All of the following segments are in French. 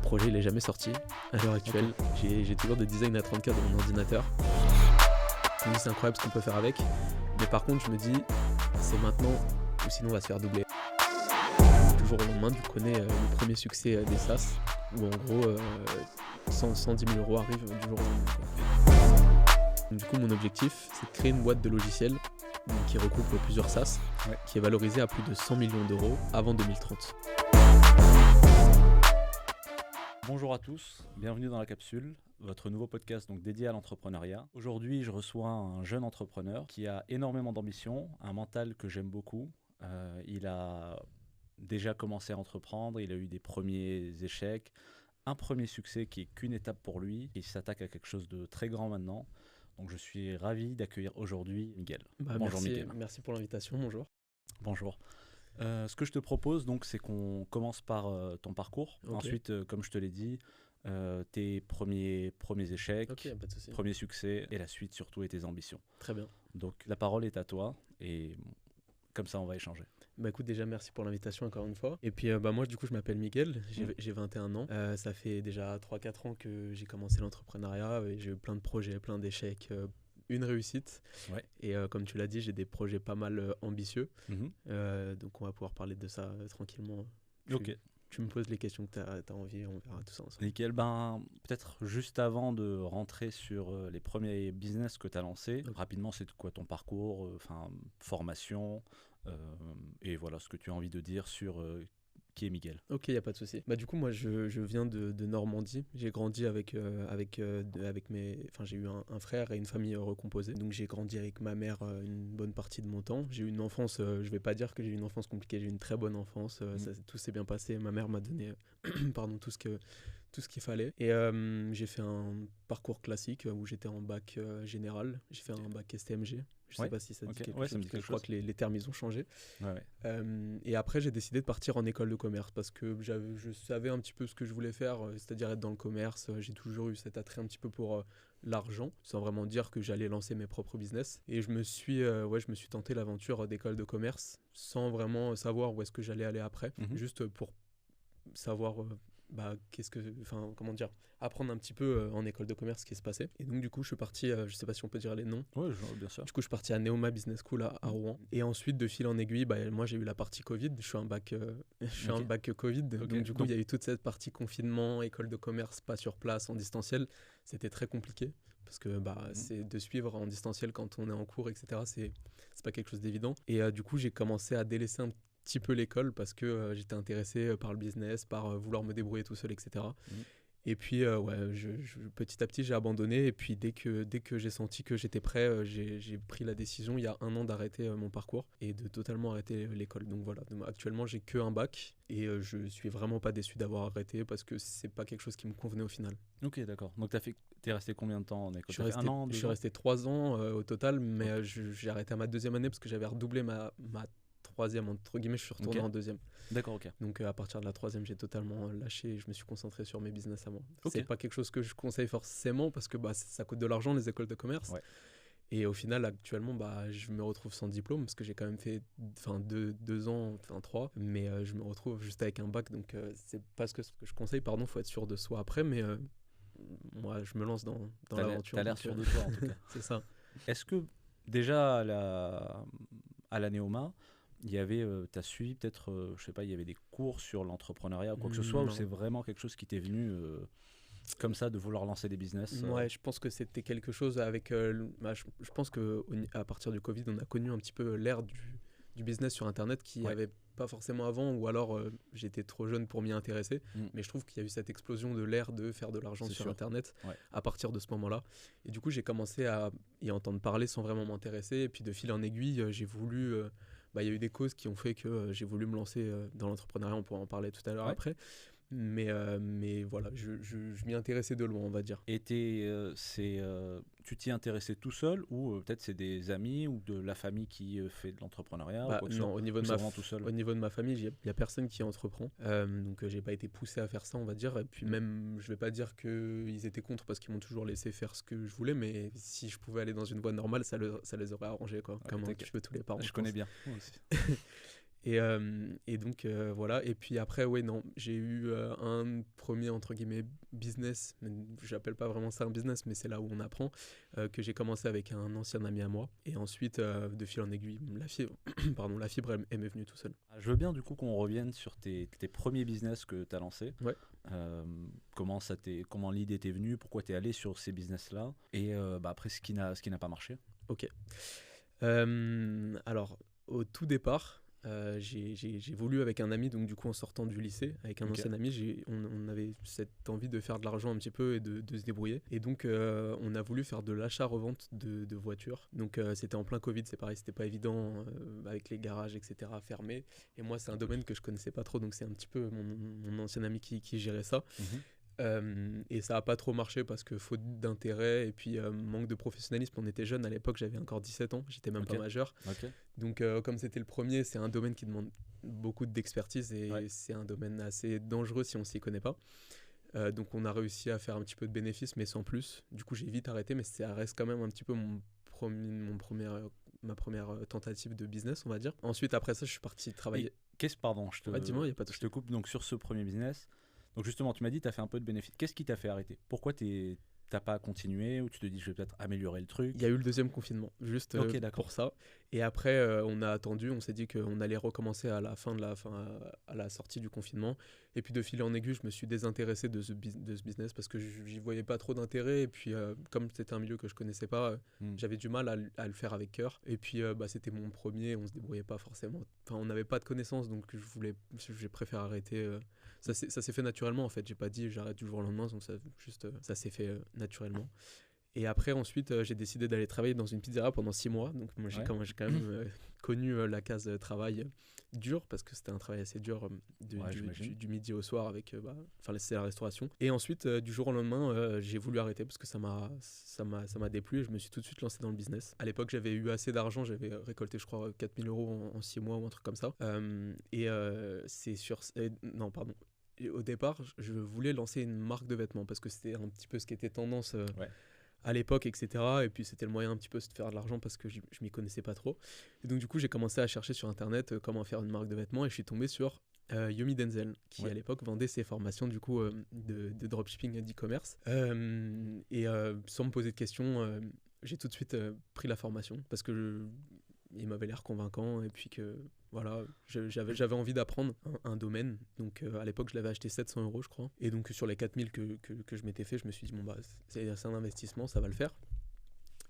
projet il est jamais sorti à l'heure actuelle. J'ai toujours des designs à 34 dans mon ordinateur. Je me dis c'est incroyable ce qu'on peut faire avec. Mais par contre je me dis c'est maintenant ou sinon on va se faire doubler. Du jour au lendemain tu connais le premier succès des SaaS où en gros 110 000 € arrivent du jour au lendemain. Du coup mon objectif c'est de créer une boîte de logiciels qui regroupe plusieurs SaaS qui est valorisée à plus de 100 millions d'euros avant 2030. Bonjour à tous, bienvenue dans La Capsule, votre nouveau podcast donc dédié à l'entrepreneuriat. Aujourd'hui, je reçois un jeune entrepreneur qui a énormément d'ambition, un mental que j'aime beaucoup. Il a déjà commencé à entreprendre, il a eu des premiers échecs, un premier succès qui est qu'une étape pour lui. Il s'attaque à quelque chose de très grand maintenant. Donc je suis ravi d'accueillir aujourd'hui Miguel. Bonjour merci, Miguel. Merci pour l'invitation, bonjour. Bonjour. Ce que je te propose, donc, c'est qu'on commence par ton parcours. Okay. Ensuite, comme je te l'ai dit, tes premiers échecs, pas de souci. premiers succès, et la suite surtout et tes ambitions. Très bien. Donc la parole est à toi et comme ça on va échanger. Écoute, déjà merci pour l'invitation encore une fois. Et puis moi du coup je m'appelle Miguel, j'ai 21 ans. Ça fait déjà 3-4 ans que j'ai commencé l'entrepreneuriat et j'ai eu plein de projets, plein d'échecs. Une réussite. Ouais. Et comme tu l'as dit, j'ai des projets pas mal ambitieux. Donc on va pouvoir parler de ça tranquillement. Tu me poses les questions que tu as envie, on verra tout ça ensemble. Nickel. Peut-être juste avant de rentrer sur les premiers business que tu as lancés, rapidement, c'est quoi ton parcours, formation, et voilà ce que tu as envie de dire sur qui est Miguel. Ok, il n'y a pas de souci. Du coup, moi, je viens de Normandie. J'ai grandi avec mes... Enfin, j'ai eu un frère et une famille recomposée. Donc, j'ai grandi avec ma mère une bonne partie de mon temps. J'ai eu une enfance, je ne vais pas dire que j'ai eu une enfance compliquée, j'ai eu une très bonne enfance. Tout s'est bien passé. Ma mère m'a donné tout ce qu'il fallait. Et j'ai fait un parcours classique où j'étais en bac général. J'ai fait un bac STMG. Je ne sais pas si ça dit quelque chose. Je crois que les termes, ils ont changé. Et après, j'ai décidé de partir en école de commerce parce que je savais un petit peu ce que je voulais faire, c'est-à-dire être dans le commerce. J'ai toujours eu cet attrait un petit peu pour l'argent, sans vraiment dire que j'allais lancer mes propres business. Et je me suis tenté l'aventure d'école de commerce sans vraiment savoir où est-ce que j'allais aller après, juste pour savoir... apprendre un petit peu en école de commerce ce qui se passait. Et donc du coup je suis parti, je sais pas si on peut dire les noms. Oui, bien sûr. Du coup je suis parti à Neoma Business School à Rouen. Et ensuite de fil en aiguille, moi j'ai eu la partie Covid, je suis un bac Covid. Donc du coup il y a eu toute cette partie confinement, école de commerce, pas sur place, en distanciel. C'était très compliqué parce que c'est de suivre en distanciel quand on est en cours, etc. C'est pas quelque chose d'évident. Et du coup j'ai commencé à délaisser un petit peu l'école parce que j'étais intéressé par le business, par vouloir me débrouiller tout seul, etc. Et puis petit à petit j'ai abandonné et puis dès que j'ai senti que j'étais prêt, j'ai pris la décision il y a 1 an d'arrêter mon parcours et de totalement arrêter l'école. Donc voilà, actuellement j'ai qu'un bac et je suis vraiment pas déçu d'avoir arrêté parce que c'est pas quelque chose qui me convenait au final. Ok, d'accord. Donc t'es resté combien de temps en école? Je suis resté 3 ans au total, mais j'ai arrêté à ma 2e année parce que j'avais redoublé ma 3e, entre guillemets, je suis retourné en 2e. D'accord, ok. Donc à partir de la 3e, j'ai totalement lâché et je me suis concentré sur mes business à moi. C'est pas quelque chose que je conseille forcément parce que ça coûte de l'argent, les écoles de commerce. Et au final, actuellement, je me retrouve sans diplôme parce que j'ai quand même fait 2 ans, 3, mais je me retrouve juste avec un bac. Donc c'est pas ce que je conseille, faut être sûr de soi après, mais moi, je me lance dans l'aventure. T'as l'air sûr de toi, en tout cas. C'est ça. Est-ce que déjà à la Neoma, il y avait, t'as suivi peut-être, je sais pas, il y avait des cours sur l'entrepreneuriat ou quoi que ce soit, ou c'est vraiment quelque chose qui t'est venu comme ça de vouloir lancer des business Ouais, je pense que c'était quelque chose avec... je pense qu'à partir du Covid, on a connu un petit peu l'ère du business sur Internet qui avait pas forcément avant, ou alors j'étais trop jeune pour m'y intéresser, mais je trouve qu'il y a eu cette explosion de l'ère de faire de l'argent sur Internet à partir de ce moment-là. Et du coup, j'ai commencé à y entendre parler sans vraiment m'intéresser, et puis de fil en aiguille, j'ai voulu... il y a eu des causes qui ont fait que j'ai voulu me lancer dans l'entrepreneuriat, on pourra en parler tout à l'heure après. Mais voilà, je m'y intéressais de loin, on va dire. Et tu t'y intéressais tout seul ou peut-être c'est des amis ou de la famille qui fait de l'entrepreneuriat Non, au niveau de ma famille, il n'y a personne qui entreprend. Donc j'ai pas été poussé à faire ça, on va dire. Et puis même, je vais pas dire qu'ils étaient contre parce qu'ils m'ont toujours laissé faire ce que je voulais, mais si je pouvais aller dans une voie normale, ça les aurait arrangés, quoi. Comme un petit peu tous les parents. Je connais bien. Moi aussi. Et donc voilà. Et puis après, ouais, non, j'ai eu un premier entre guillemets business, mais j'appelle pas vraiment ça un business, mais c'est là où on apprend, que j'ai commencé avec un ancien ami à moi. Et ensuite, de fil en aiguille, la fibre, pardon, la fibre, elle m'est venue tout seul. Je veux bien du coup qu'on revienne sur tes premiers business que tu as lancés. Ouais. Comment l'idée t'est venue, pourquoi tu es allé sur ces business-là, et après ce qui n'a pas marché. Ok. Alors, au tout départ, j'ai voulu avec un ami, donc du coup en sortant du lycée, avec un ancien ami, on avait cette envie de faire de l'argent un petit peu et de se débrouiller. Et donc on a voulu faire de l'achat-revente de voitures. Donc c'était en plein Covid, c'est pareil, c'était pas évident avec les garages, etc. fermés. Et moi c'est un domaine que je connaissais pas trop, donc c'est un petit peu mon ancien ami qui gérait ça. Et ça n'a pas trop marché parce que faute d'intérêt et puis manque de professionnalisme. On était jeunes à l'époque, j'avais encore 17 ans, j'étais même pas majeur. Donc comme c'était le premier, c'est un domaine qui demande beaucoup d'expertise et c'est un domaine assez dangereux si on s'y connaît pas. Donc on a réussi à faire un petit peu de bénéfices mais sans plus. Du coup j'ai vite arrêté, mais ça reste quand même un petit peu ma première tentative de business, on va dire. Ensuite après ça je suis parti travailler. Pardon, dis-moi, y a pas de je te coupe donc sur ce premier business. Donc justement, tu m'as dit que tu as fait un peu de bénéfices. Qu'est-ce qui t'a fait arrêter? Pourquoi t'as pas continué, ou tu te dis je vais peut-être améliorer le truc? Il y a eu le deuxième confinement, juste pour ça. Et après, on a attendu, on s'est dit qu'on allait recommencer à la sortie du confinement. Et puis de fil en aiguille, je me suis désintéressé de ce business parce que j'y voyais pas trop d'intérêt. Et puis comme c'était un milieu que je connaissais pas, j'avais du mal à le faire avec cœur. Et puis c'était mon premier, on se débrouillait pas forcément. Enfin, on n'avait pas de connaissances, donc j'ai préféré arrêter. Ça s'est fait naturellement en fait. J'ai pas dit j'arrête du jour au lendemain, donc ça s'est fait naturellement. Et après, ensuite, j'ai décidé d'aller travailler dans une pizzeria pendant 6 mois. Donc, moi, j'ai quand même connu la case travail dur parce que c'était un travail assez dur du midi au soir avec c'est la restauration. Et ensuite, du jour au lendemain, j'ai voulu arrêter parce que ça m'a déplu et je me suis tout de suite lancé dans le business. À l'époque, j'avais eu assez d'argent, j'avais récolté, je crois, 4 000 € en 6 mois ou un truc comme ça. C'est sur. Non, pardon. Et au départ, je voulais lancer une marque de vêtements parce que c'était un petit peu ce qui était tendance à l'époque, etc. Et puis c'était le moyen un petit peu de faire de l'argent parce que je m'y connaissais pas trop. Et donc du coup, j'ai commencé à chercher sur internet comment faire une marque de vêtements et je suis tombé sur Yomi Denzel qui à l'époque vendait ses formations du coup de dropshipping et d'e-commerce. Sans me poser de questions, j'ai tout de suite pris la formation parce que il m'avait l'air convaincant et puis que voilà, j'avais envie d'apprendre un domaine. Donc à l'époque, je l'avais acheté 700 € je crois. Et donc sur les 4000 que je m'étais fait, je me suis dit bon bah c'est un investissement, ça va le faire.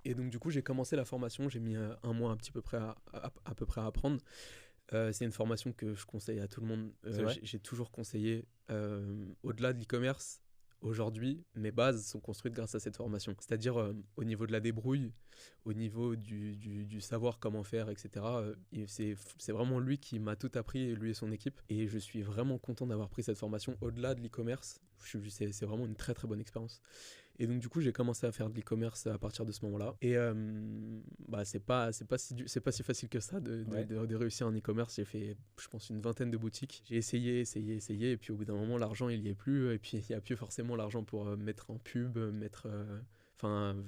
Et donc du coup, j'ai commencé la formation, j'ai mis un mois à peu près à apprendre. C'est une formation que je conseille à tout le monde. J'ai toujours conseillé au-delà de l'e-commerce. Aujourd'hui, mes bases sont construites grâce à cette formation. C'est-à-dire au niveau de la débrouille, au niveau du savoir comment faire, etc. C'est vraiment lui qui m'a tout appris, lui et son équipe. Et je suis vraiment content d'avoir pris cette formation au-delà de l'e-commerce. C'est vraiment une très très bonne expérience. Et donc du coup, j'ai commencé à faire de l'e-commerce à partir de ce moment-là. Et c'est pas si facile que ça de réussir en e-commerce. J'ai fait, je pense, une vingtaine de boutiques. J'ai essayé. Et puis au bout d'un moment, l'argent, il y est plus. Et puis il n'y a plus forcément l'argent pour mettre en pub,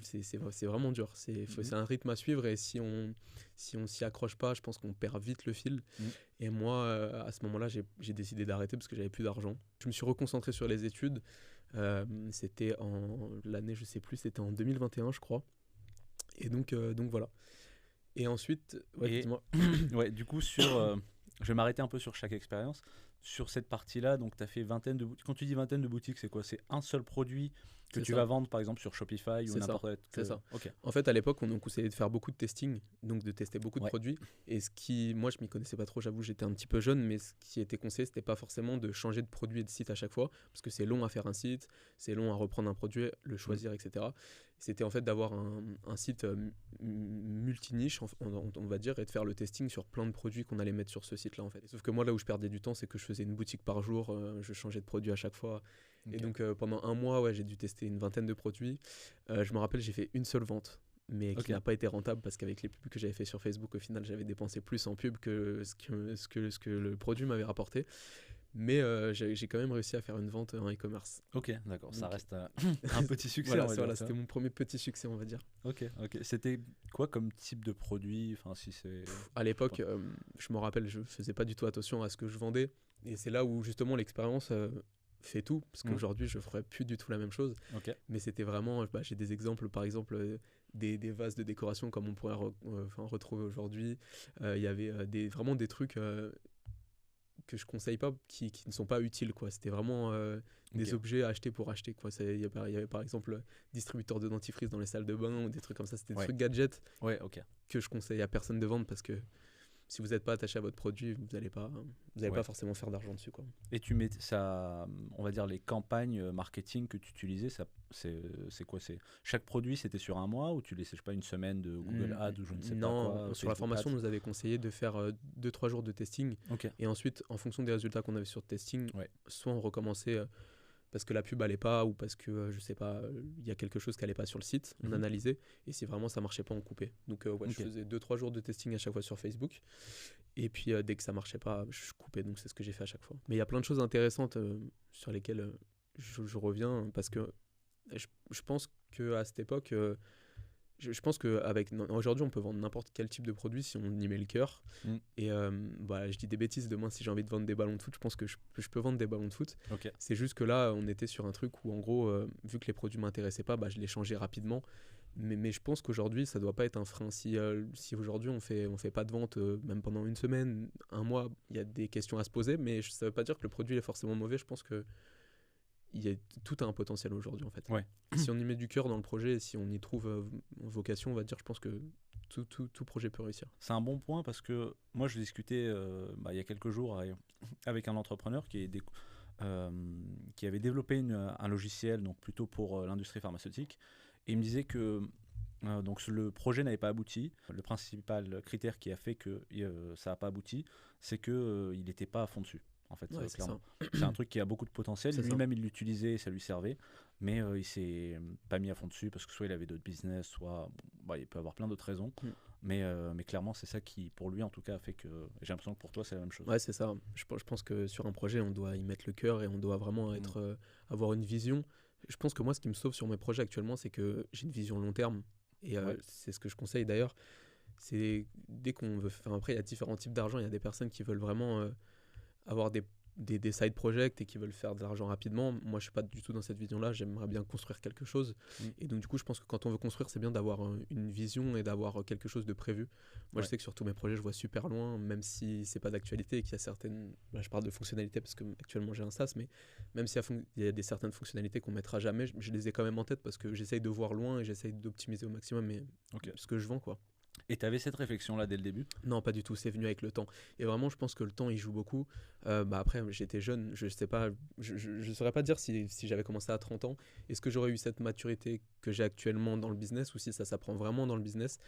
c'est vraiment dur. C'est un rythme à suivre et si on s'y accroche pas, je pense qu'on perd vite le fil. Et moi, à ce moment-là, j'ai décidé d'arrêter parce que j'avais plus d'argent. Je me suis reconcentré sur les études. C'était l'année, je sais plus, c'était en 2021, je crois. Et donc voilà. Et ensuite, dis-moi. Du coup, je vais m'arrêter un peu sur chaque expérience. Sur cette partie-là, donc tu as fait vingtaine de boutiques. Quand tu dis vingtaine de boutiques, c'est quoi? C'est un seul produit que tu vas vendre par exemple sur Shopify ou n'importe quoi? C'est ça. Okay. En fait, à l'époque, on nous conseillait de faire beaucoup de testing, donc de tester beaucoup de produits. Et moi, je m'y connaissais pas trop, j'avoue, j'étais un petit peu jeune, mais ce qui était conseillé, c'était pas forcément de changer de produit et de site à chaque fois, parce que c'est long à faire un site, c'est long à reprendre un produit, le choisir, etc. C'était en fait d'avoir un site multiniche, on va dire, et de faire le testing sur plein de produits qu'on allait mettre sur ce site-là, en fait. Sauf que moi, là où je perdais du temps, c'est que je faisais une boutique par jour, je changeais de produit à chaque fois. Okay. Et donc pendant un mois, j'ai dû tester une vingtaine de produits. Je me rappelle, j'ai fait une seule vente, mais qui n'a pas été rentable parce qu'avec les pubs que j'avais fait sur Facebook, au final, j'avais dépensé plus en pub que ce que le produit m'avait rapporté. Mais j'ai quand même réussi à faire une vente en e-commerce. Ok, d'accord. Ça Donc, reste un petit succès, voilà, on va dire. c'était mon premier petit succès, on va dire. Ok. C'était quoi comme type de produit? Enfin, si c'est... À l'époque, je me rappelle, je faisais pas du tout attention à ce que je vendais. Et c'est là où justement l'expérience fait tout. Parce qu'aujourd'hui, je ferais plus du tout la même chose. Ok. Mais c'était vraiment, j'ai des exemples, par exemple, des vases de décoration comme on pourrait retrouver aujourd'hui. Il y avait vraiment des trucs que je conseille pas, qui ne sont pas utiles, quoi. C'était vraiment des objets à acheter pour acheter, quoi. Il y avait par exemple distributeur de dentifrice dans les salles de bain ou des trucs comme ça. C'était des trucs gadgets que je conseille à personne de vendre parce que si vous n'êtes pas attaché à votre produit, vous n'allez pas forcément faire d'argent dessus, quoi. Et tu mets ça, on va dire les campagnes marketing que tu utilisais, c'est quoi? Chaque produit, c'était sur un mois ou tu laissais, je sais pas, une semaine de Google Ads ou je ne sais pas quoi? Non, sur la formation, on nous avait conseillé de faire 2-3 jours de testing. Et ensuite, en fonction des résultats qu'on avait sur le testing, soit on recommençait parce que la pub allait pas ou parce que, je sais pas, il y a quelque chose qui allait pas sur le site. On analysait et si vraiment ça marchait pas, on coupait. Donc je faisais 2-3 jours de testing à chaque fois sur Facebook. Et puis dès que ça marchait pas, je coupais. Donc c'est ce que j'ai fait à chaque fois. Mais il y a plein de choses intéressantes sur lesquelles je reviens parce que je pense qu'à cette époque, je pense qu'aujourd'hui, on peut vendre n'importe quel type de produit si on y met le cœur. Et je dis des bêtises, demain, si j'ai envie de vendre des ballons de foot, je pense que je peux vendre des ballons de foot. C'est juste que là, on était sur un truc où, en gros, vu que les produits ne m'intéressaient pas, je les changeais rapidement. Mais je pense qu'aujourd'hui, ça ne doit pas être un frein. Si aujourd'hui, on fait pas de vente, même pendant une semaine, un mois, il y a des questions à se poser. Mais ça ne veut pas dire que le produit est forcément mauvais. Je pense que tout a un potentiel aujourd'hui, en fait. Si on y met du cœur dans le projet, si on y trouve vocation, on va dire, je pense que tout projet peut réussir. C'est un bon point parce que moi, je discutais il y a quelques jours avec un entrepreneur qui avait développé un logiciel donc plutôt pour l'industrie pharmaceutique. Et il me disait que donc le projet n'avait pas abouti. Le principal critère qui a fait que ça n'a pas abouti, c'est qu'il n'était pas à fond dessus. En fait, clairement. C'est un truc qui a beaucoup de potentiel. Lui-même, il l'utilisait et ça lui servait. Mais il s'est pas mis à fond dessus parce que soit il avait d'autres business, soit il peut avoir plein d'autres raisons. Mais clairement, c'est ça qui, pour lui en tout cas, a fait que... J'ai l'impression que pour toi, c'est la même chose. Ouais, c'est ça. Je pense que sur un projet, on doit y mettre le cœur et on doit vraiment avoir une vision. Je pense que moi, ce qui me sauve sur mes projets actuellement, c'est que j'ai une vision long terme. Et c'est ce que je conseille d'ailleurs. C'est dès qu'on veut... après, il y a différents types d'argent. Il y a des personnes qui veulent vraiment... avoir des side projects et qui veulent faire de l'argent rapidement. Moi, je suis pas du tout dans cette vision-là. J'aimerais bien construire quelque chose. Et donc, du coup, je pense que quand on veut construire, c'est bien d'avoir une vision et d'avoir quelque chose de prévu. Moi, je sais que sur tous mes projets, je vois super loin, même si c'est pas d'actualité et qu'il y a certaines... je parle de fonctionnalités parce que actuellement j'ai un SaaS, mais même s'il y a certaines fonctionnalités qu'on mettra jamais, je les ai quand même en tête parce que j'essaye de voir loin et j'essaye d'optimiser au maximum ce que je vends, quoi. Et tu avais cette réflexion-là dès le début? Non, pas du tout, c'est venu avec le temps. Et vraiment, je pense que le temps, il joue beaucoup. Après, j'étais jeune, je sais pas, je saurais pas dire si j'avais commencé à 30 ans, est-ce que j'aurais eu cette maturité que j'ai actuellement dans le business ou si ça s'apprend vraiment dans le business.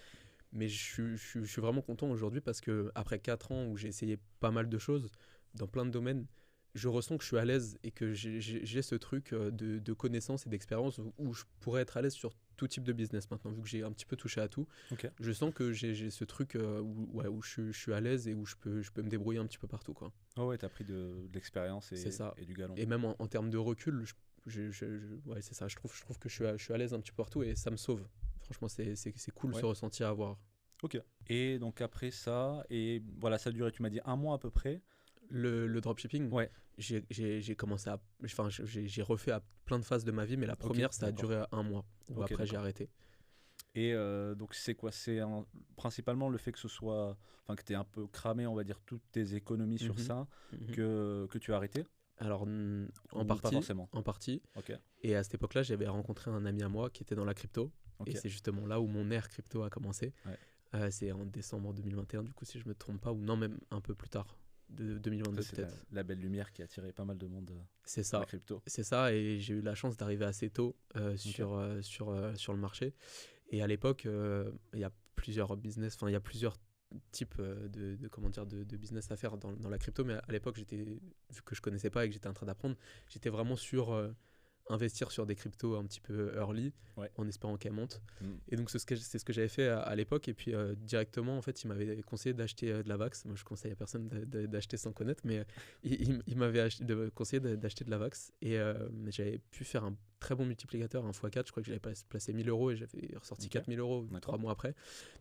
Mais je suis vraiment content aujourd'hui parce qu'après 4 ans où j'ai essayé pas mal de choses dans plein de domaines, je ressens que je suis à l'aise et que j'ai ce truc de connaissances et d'expérience où je pourrais être à l'aise sur tout type de business maintenant, vu que j'ai un petit peu touché à tout. Je sens que j'ai ce truc où je suis à l'aise et où je peux me débrouiller un petit peu partout, quoi. Oh ouais, t'as pris de l'expérience et du galon. Et même en termes de recul, c'est ça, je trouve que je suis à l'aise un petit peu partout et ça me sauve. Franchement, c'est cool ce ressenti à avoir. Ok. Et donc après ça, et voilà, ça a duré, tu m'as dit 1 mois à peu près. Le dropshipping, j'ai commencé j'ai refait à plein de phases de ma vie, mais la première, ça a duré 1 mois. Après, j'ai arrêté. Et donc, c'est quoi? C'est principalement le fait que que tu aies un peu cramé, on va dire, toutes tes économies sur ça, que tu as arrêté? Alors, en partie. Pas forcément. En partie. Et à cette époque-là, j'avais rencontré un ami à moi qui était dans la crypto. Et c'est justement là où mon ère crypto a commencé. C'est en décembre 2021, du coup, si je me trompe pas, ou non, même un peu plus tard. De 2022 peut-être. La belle lumière qui a attiré pas mal de monde c'est ça. la crypto. C'est ça, et j'ai eu la chance d'arriver assez tôt sur le marché. Et à l'époque, il y a plusieurs business, il y a plusieurs types de business à faire dans la crypto, mais à l'époque, vu que je connaissais pas et que j'étais en train d'apprendre, j'étais vraiment sur investir sur des cryptos un petit peu early en espérant qu'elles montent. Et donc c'est ce que j'avais fait à l'époque. Et puis directement, en fait, il m'avait conseillé d'acheter de la VAX. Moi, je conseille à personne d'acheter sans connaître, mais il m'avait conseillé d'acheter de la VAX. Et j'avais pu faire un très bon multiplicateur, un x4. Je crois que j'avais placé 1 000 € et j'avais ressorti 4 000 € 3 mois après.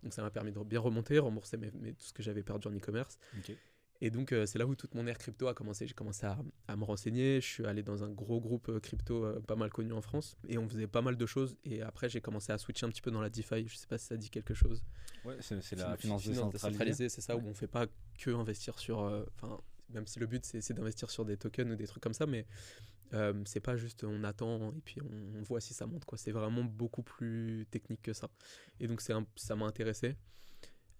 Donc ça m'a permis de bien remonter, rembourser tout ce que j'avais perdu en e-commerce. Et donc, c'est là où toute mon ère crypto a commencé. J'ai commencé à me renseigner. Je suis allé dans un gros groupe crypto pas mal connu en France. Et on faisait pas mal de choses. Et après, j'ai commencé à switcher un petit peu dans la DeFi. Je sais pas si ça dit quelque chose. Ouais, c'est la finance décentralisée. C'est ça, où on fait pas que investir sur... même si le but, c'est d'investir sur des tokens ou des trucs comme ça. Mais c'est pas juste on attend et puis on voit si ça monte, quoi. C'est vraiment beaucoup plus technique que ça. Et donc, ça m'a intéressé.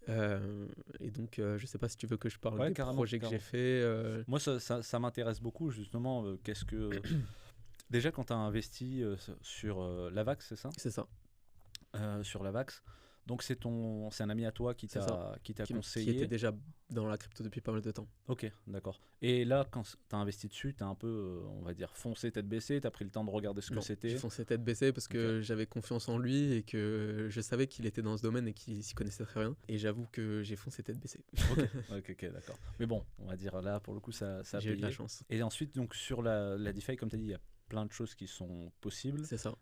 Et donc je sais pas si tu veux que je parle des projets que j'ai fait. Moi ça m'intéresse beaucoup justement. Qu'est-ce que déjà quand tu as investi sur la VAX, c'est ça? C'est ça. Sur la VAX, donc c'est un ami à toi qui t'a conseillé, qui était déjà dans la crypto depuis pas mal de temps. Ok, d'accord. Et là quand tu as investi dessus, tu as un peu on va dire foncé tête baissée, tu as pris le temps de regarder ce que c'était? J'ai foncé tête baissée parce que j'avais confiance en lui et que je savais qu'il était dans ce domaine et qu'il s'y connaissait très bien, et j'avoue que j'ai foncé tête baissée. ok, d'accord. Mais bon, on va dire là pour le coup ça a j'ai payé. eu de la chance. Et ensuite donc sur la DeFi, comme tu as dit, il y a plein de choses qui sont possibles. C'est ça.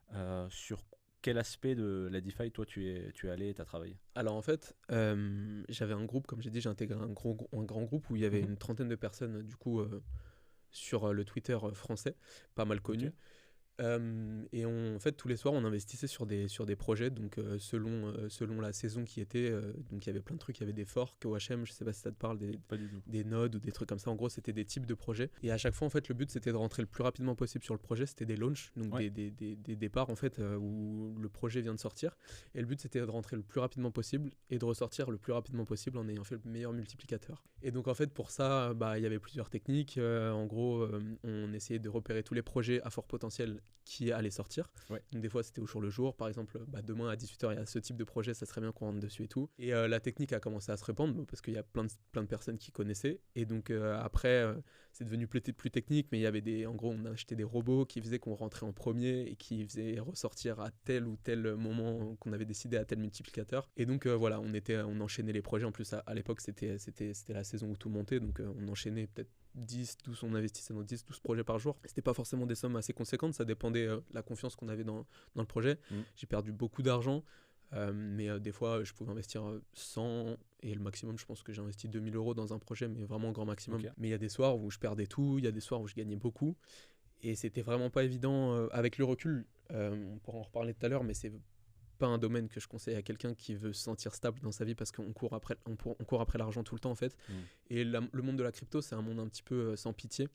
Sur quel aspect de la DeFi, toi, tu es allé et tu as travaillé? Alors en fait, j'avais un groupe, comme j'ai dit, j'ai intégré un grand groupe où il y avait une trentaine de personnes, du coup, sur le Twitter français, pas mal connu. Et en fait, tous les soirs, on investissait sur des projets, donc selon la saison qui était. Donc il y avait plein de trucs, il y avait des forks, OHM, je sais pas si ça te parle, des nodes ou des trucs comme ça. En gros, c'était des types de projets. Et à chaque fois, en fait, le but, c'était de rentrer le plus rapidement possible sur le projet. C'était des launchs, donc des départs, en fait, où le projet vient de sortir. Et le but, c'était de rentrer le plus rapidement possible et de ressortir le plus rapidement possible en ayant fait le meilleur multiplicateur. Et donc, en fait, pour ça, il y avait plusieurs techniques. En gros, on essayait de repérer tous les projets à fort potentiel qui allait sortir. Donc des fois c'était au jour le jour, par exemple demain à 18h il y a ce type de projet, ça serait bien qu'on rentre dessus et tout. Et la technique a commencé à se répandre parce qu'il y a plein de personnes qui connaissaient. Et donc après c'est devenu plus technique, mais il y avait en gros on a acheté des robots qui faisaient qu'on rentrait en premier et qui faisaient ressortir à tel ou tel moment qu'on avait décidé à tel multiplicateur. Et donc voilà, on enchaînait les projets. En plus à l'époque c'était la saison où tout montait, donc on enchaînait peut-être 10-12, on investissait dans 10-12 projets par jour. C'était pas forcément des sommes assez conséquentes, ça dépendait de la confiance qu'on avait dans le projet. J'ai perdu beaucoup d'argent, mais des fois je pouvais investir 100, et le maximum je pense que j'ai investi 2 000 € dans un projet, mais vraiment grand maximum. Mais il y a des soirs où je perdais tout, il y a des soirs où je gagnais beaucoup, et c'était vraiment pas évident. Avec le recul, on pourra en reparler tout à l'heure, mais c'est pas un domaine que je conseille à quelqu'un qui veut se sentir stable dans sa vie, parce qu'on court après l'argent tout le temps en fait. Et le monde de la crypto, c'est un monde un petit peu sans pitié.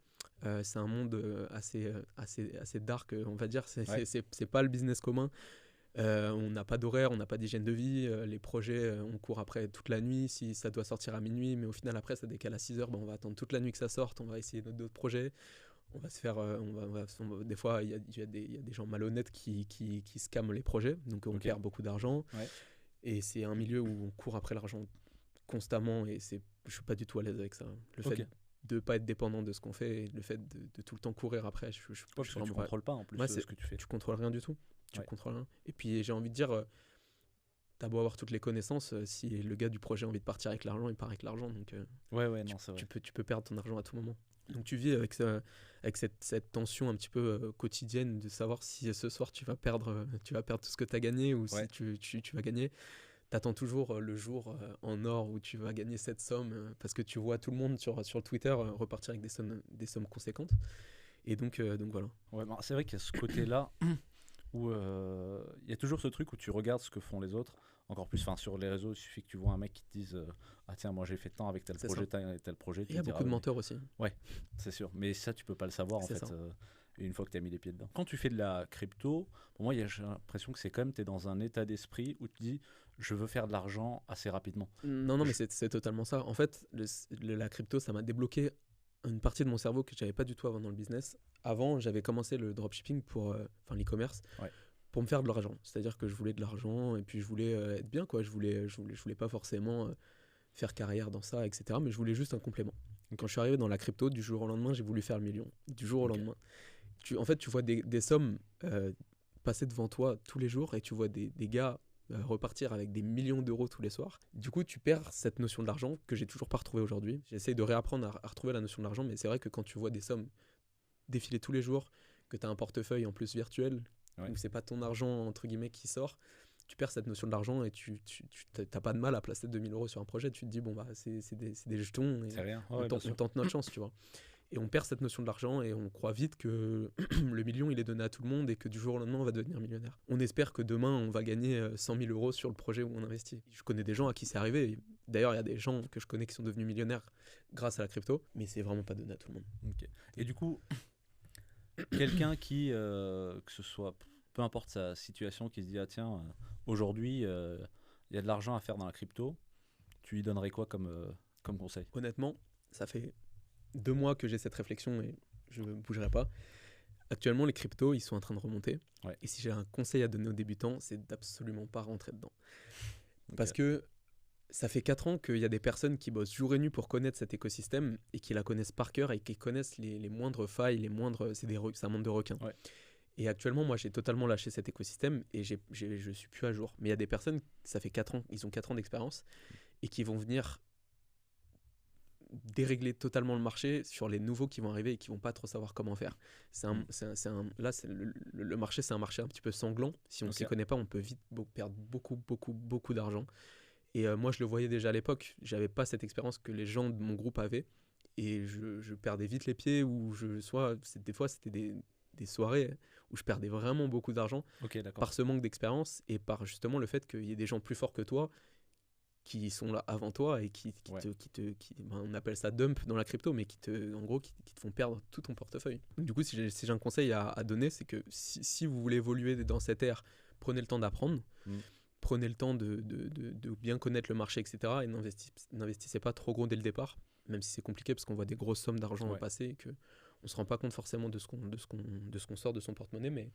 C'est un monde assez dark, on va dire. C'est pas le business commun. On n'a pas d'horaire, on n'a pas d'hygiène de vie. Les projets, on court après toute la nuit. Si ça doit sortir à minuit, mais au final après ça décale à 6h, on va attendre toute la nuit que ça sorte. On va essayer d'autres projets. On va se faire, des fois il y a des gens malhonnêtes qui scamment les projets, donc on perd beaucoup d'argent. Et c'est un milieu où on court après l'argent constamment, et je suis pas du tout à l'aise avec ça. Le fait de pas être dépendant de ce qu'on fait, et le fait de tout le temps courir après, parce que tu contrôles pas en plus ce que tu fais. Tu contrôles rien du tout. Tu contrôles rien. Et puis j'ai envie de dire, t'as beau avoir toutes les connaissances, si le gars du projet a envie de partir avec l'argent, il part avec l'argent. Donc non, c'est vrai. Tu peux perdre ton argent à tout moment. Donc tu vis avec cette tension un petit peu quotidienne de savoir si ce soir tu vas perdre tout ce que tu as gagné, ou si tu vas gagner. T'attends toujours le jour en or où tu vas gagner cette somme, parce que tu vois tout le monde sur le Twitter repartir avec des sommes conséquentes. Et donc voilà. C'est vrai qu'il y a ce côté-là où il y a toujours ce truc où tu regardes ce que font les autres. Encore plus sur les réseaux, il suffit que tu vois un mec qui te dise ah tiens, moi j'ai fait tant avec tel projet. Il y a beaucoup de menteurs aussi. Ouais, c'est sûr. Mais ça, tu peux pas le savoir en fait une fois que tu as mis les pieds dedans. Quand tu fais de la crypto, pour moi, j'ai l'impression que c'est quand même, tu es dans un état d'esprit où tu dis je veux faire de l'argent assez rapidement. Non, mais c'est totalement ça. En fait, la crypto, ça m'a débloqué une partie de mon cerveau que j'avais pas du tout avant dans le business. Avant, j'avais commencé le dropshipping l'e-commerce. Pour me faire de l'argent, c'est-à-dire que je voulais de l'argent et puis je voulais être bien, quoi. Je voulais pas forcément faire carrière dans ça, etc. Mais je voulais juste un complément. Donc quand je suis arrivé dans la crypto, du jour au lendemain, j'ai voulu faire le million, du jour au lendemain. En fait, tu vois des sommes passer devant toi tous les jours et tu vois des gars repartir avec des millions d'euros tous les soirs. Du coup, tu perds cette notion de l'argent que j'ai toujours pas retrouvée aujourd'hui. J'essaye de réapprendre à retrouver la notion de l'argent, mais c'est vrai que quand tu vois des sommes défiler tous les jours, que tu as un portefeuille en plus virtuel, où c'est pas ton argent entre guillemets qui sort, tu perds cette notion de l'argent et tu t'as pas de mal à placer 2000 euros sur un projet. Tu te dis, bon, bah, c'est des jetons et C'est rien. on tente notre chance, tu vois. Et on perd cette notion de l'argent et on croit vite que le million, il est donné à tout le monde et que du jour au lendemain, on va devenir millionnaire. On espère que demain, on va gagner 100 000 euros sur le projet où on investit. Je connais des gens à qui c'est arrivé. D'ailleurs, il y a des gens que je connais qui sont devenus millionnaires grâce à la crypto, mais c'est vraiment pas donné à tout le monde. Okay. Et du coup, quelqu'un qui, que ce soit, peu importe sa situation, qui se dit, ah tiens, aujourd'hui, il y a de l'argent à faire dans la crypto, tu lui donnerais quoi comme conseil? Honnêtement, ça fait 2 mois que j'ai cette réflexion et je ne bougerai pas. Actuellement, les cryptos, ils sont en train de remonter. Ouais. Et si j'ai un conseil à donner aux débutants, c'est d'absolument pas rentrer dedans. Okay. Parce que ça fait 4 ans qu'il y a des personnes qui bossent jour et nuit pour connaître cet écosystème et qui la connaissent par cœur et qui connaissent les moindres failles, les moindres... C'est un monde de requins. Ouais. Et actuellement, moi, j'ai totalement lâché cet écosystème et je suis plus à jour. Mais il y a des personnes, ça fait 4 ans, ils ont 4 ans d'expérience et qui vont venir dérégler totalement le marché sur les nouveaux qui vont arriver et qui vont pas trop savoir comment faire. Le marché, c'est un marché un petit peu sanglant. Si on s'y connaît pas, on peut vite perdre beaucoup d'argent. Et moi, je le voyais déjà à l'époque. J'avais pas cette expérience que les gens de mon groupe avaient. Et je perdais vite les pieds. Des fois, c'était des soirées où je perdais vraiment beaucoup d'argent par ce manque d'expérience et par justement le fait qu'il y ait des gens plus forts que toi qui sont là avant toi et on appelle ça dump dans la crypto, mais qui te font perdre tout ton portefeuille. Donc, du coup, si j'ai un conseil à donner, c'est que si vous voulez évoluer dans cette ère, prenez le temps d'apprendre, prenez le temps de bien connaître le marché, etc. Et n'investissez pas trop gros dès le départ, même si c'est compliqué parce qu'on voit des grosses sommes d'argent passer et qu'on ne se rend pas compte forcément de ce qu'on sort de son porte-monnaie, mais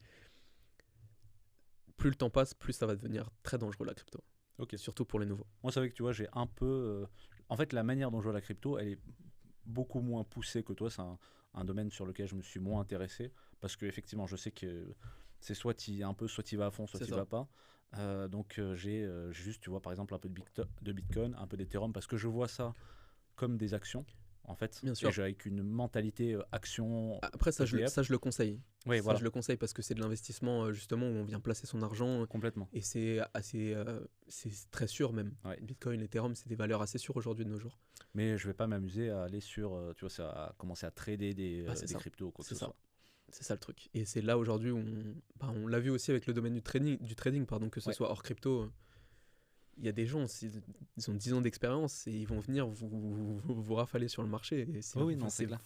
plus le temps passe, plus ça va devenir très dangereux la crypto. Surtout pour les nouveaux. Moi, c'est vrai que tu vois, j'ai un peu... En fait, la manière dont je joue à la crypto, elle est beaucoup moins poussée que toi. C'est un domaine sur lequel je me suis moins intéressé. Parce qu'effectivement, je sais que c'est soit tu y vas à fond, soit tu y vas pas. Donc, j'ai juste, tu vois, par exemple, un peu de Bitcoin, un peu d'Ethereum, parce que je vois ça comme des actions. En fait, bien sûr. Avec une mentalité action. Après, ça, je le conseille. Oui, ça, je le conseille parce que c'est de l'investissement justement où on vient placer son argent. Complètement. Et c'est c'est très sûr même. Bitcoin, Ethereum, c'est des valeurs assez sûres aujourd'hui de nos jours. Mais je vais pas m'amuser à aller sur, tu vois, à commencer à trader des cryptos ou quoi que ce soit. C'est ça le truc. Et c'est là aujourd'hui où on l'a vu aussi avec le domaine du trading que ce soit hors crypto. Il y a des gens, ils ont 10 ans d'expérience et ils vont venir vous rafaler sur le marché. Et c'est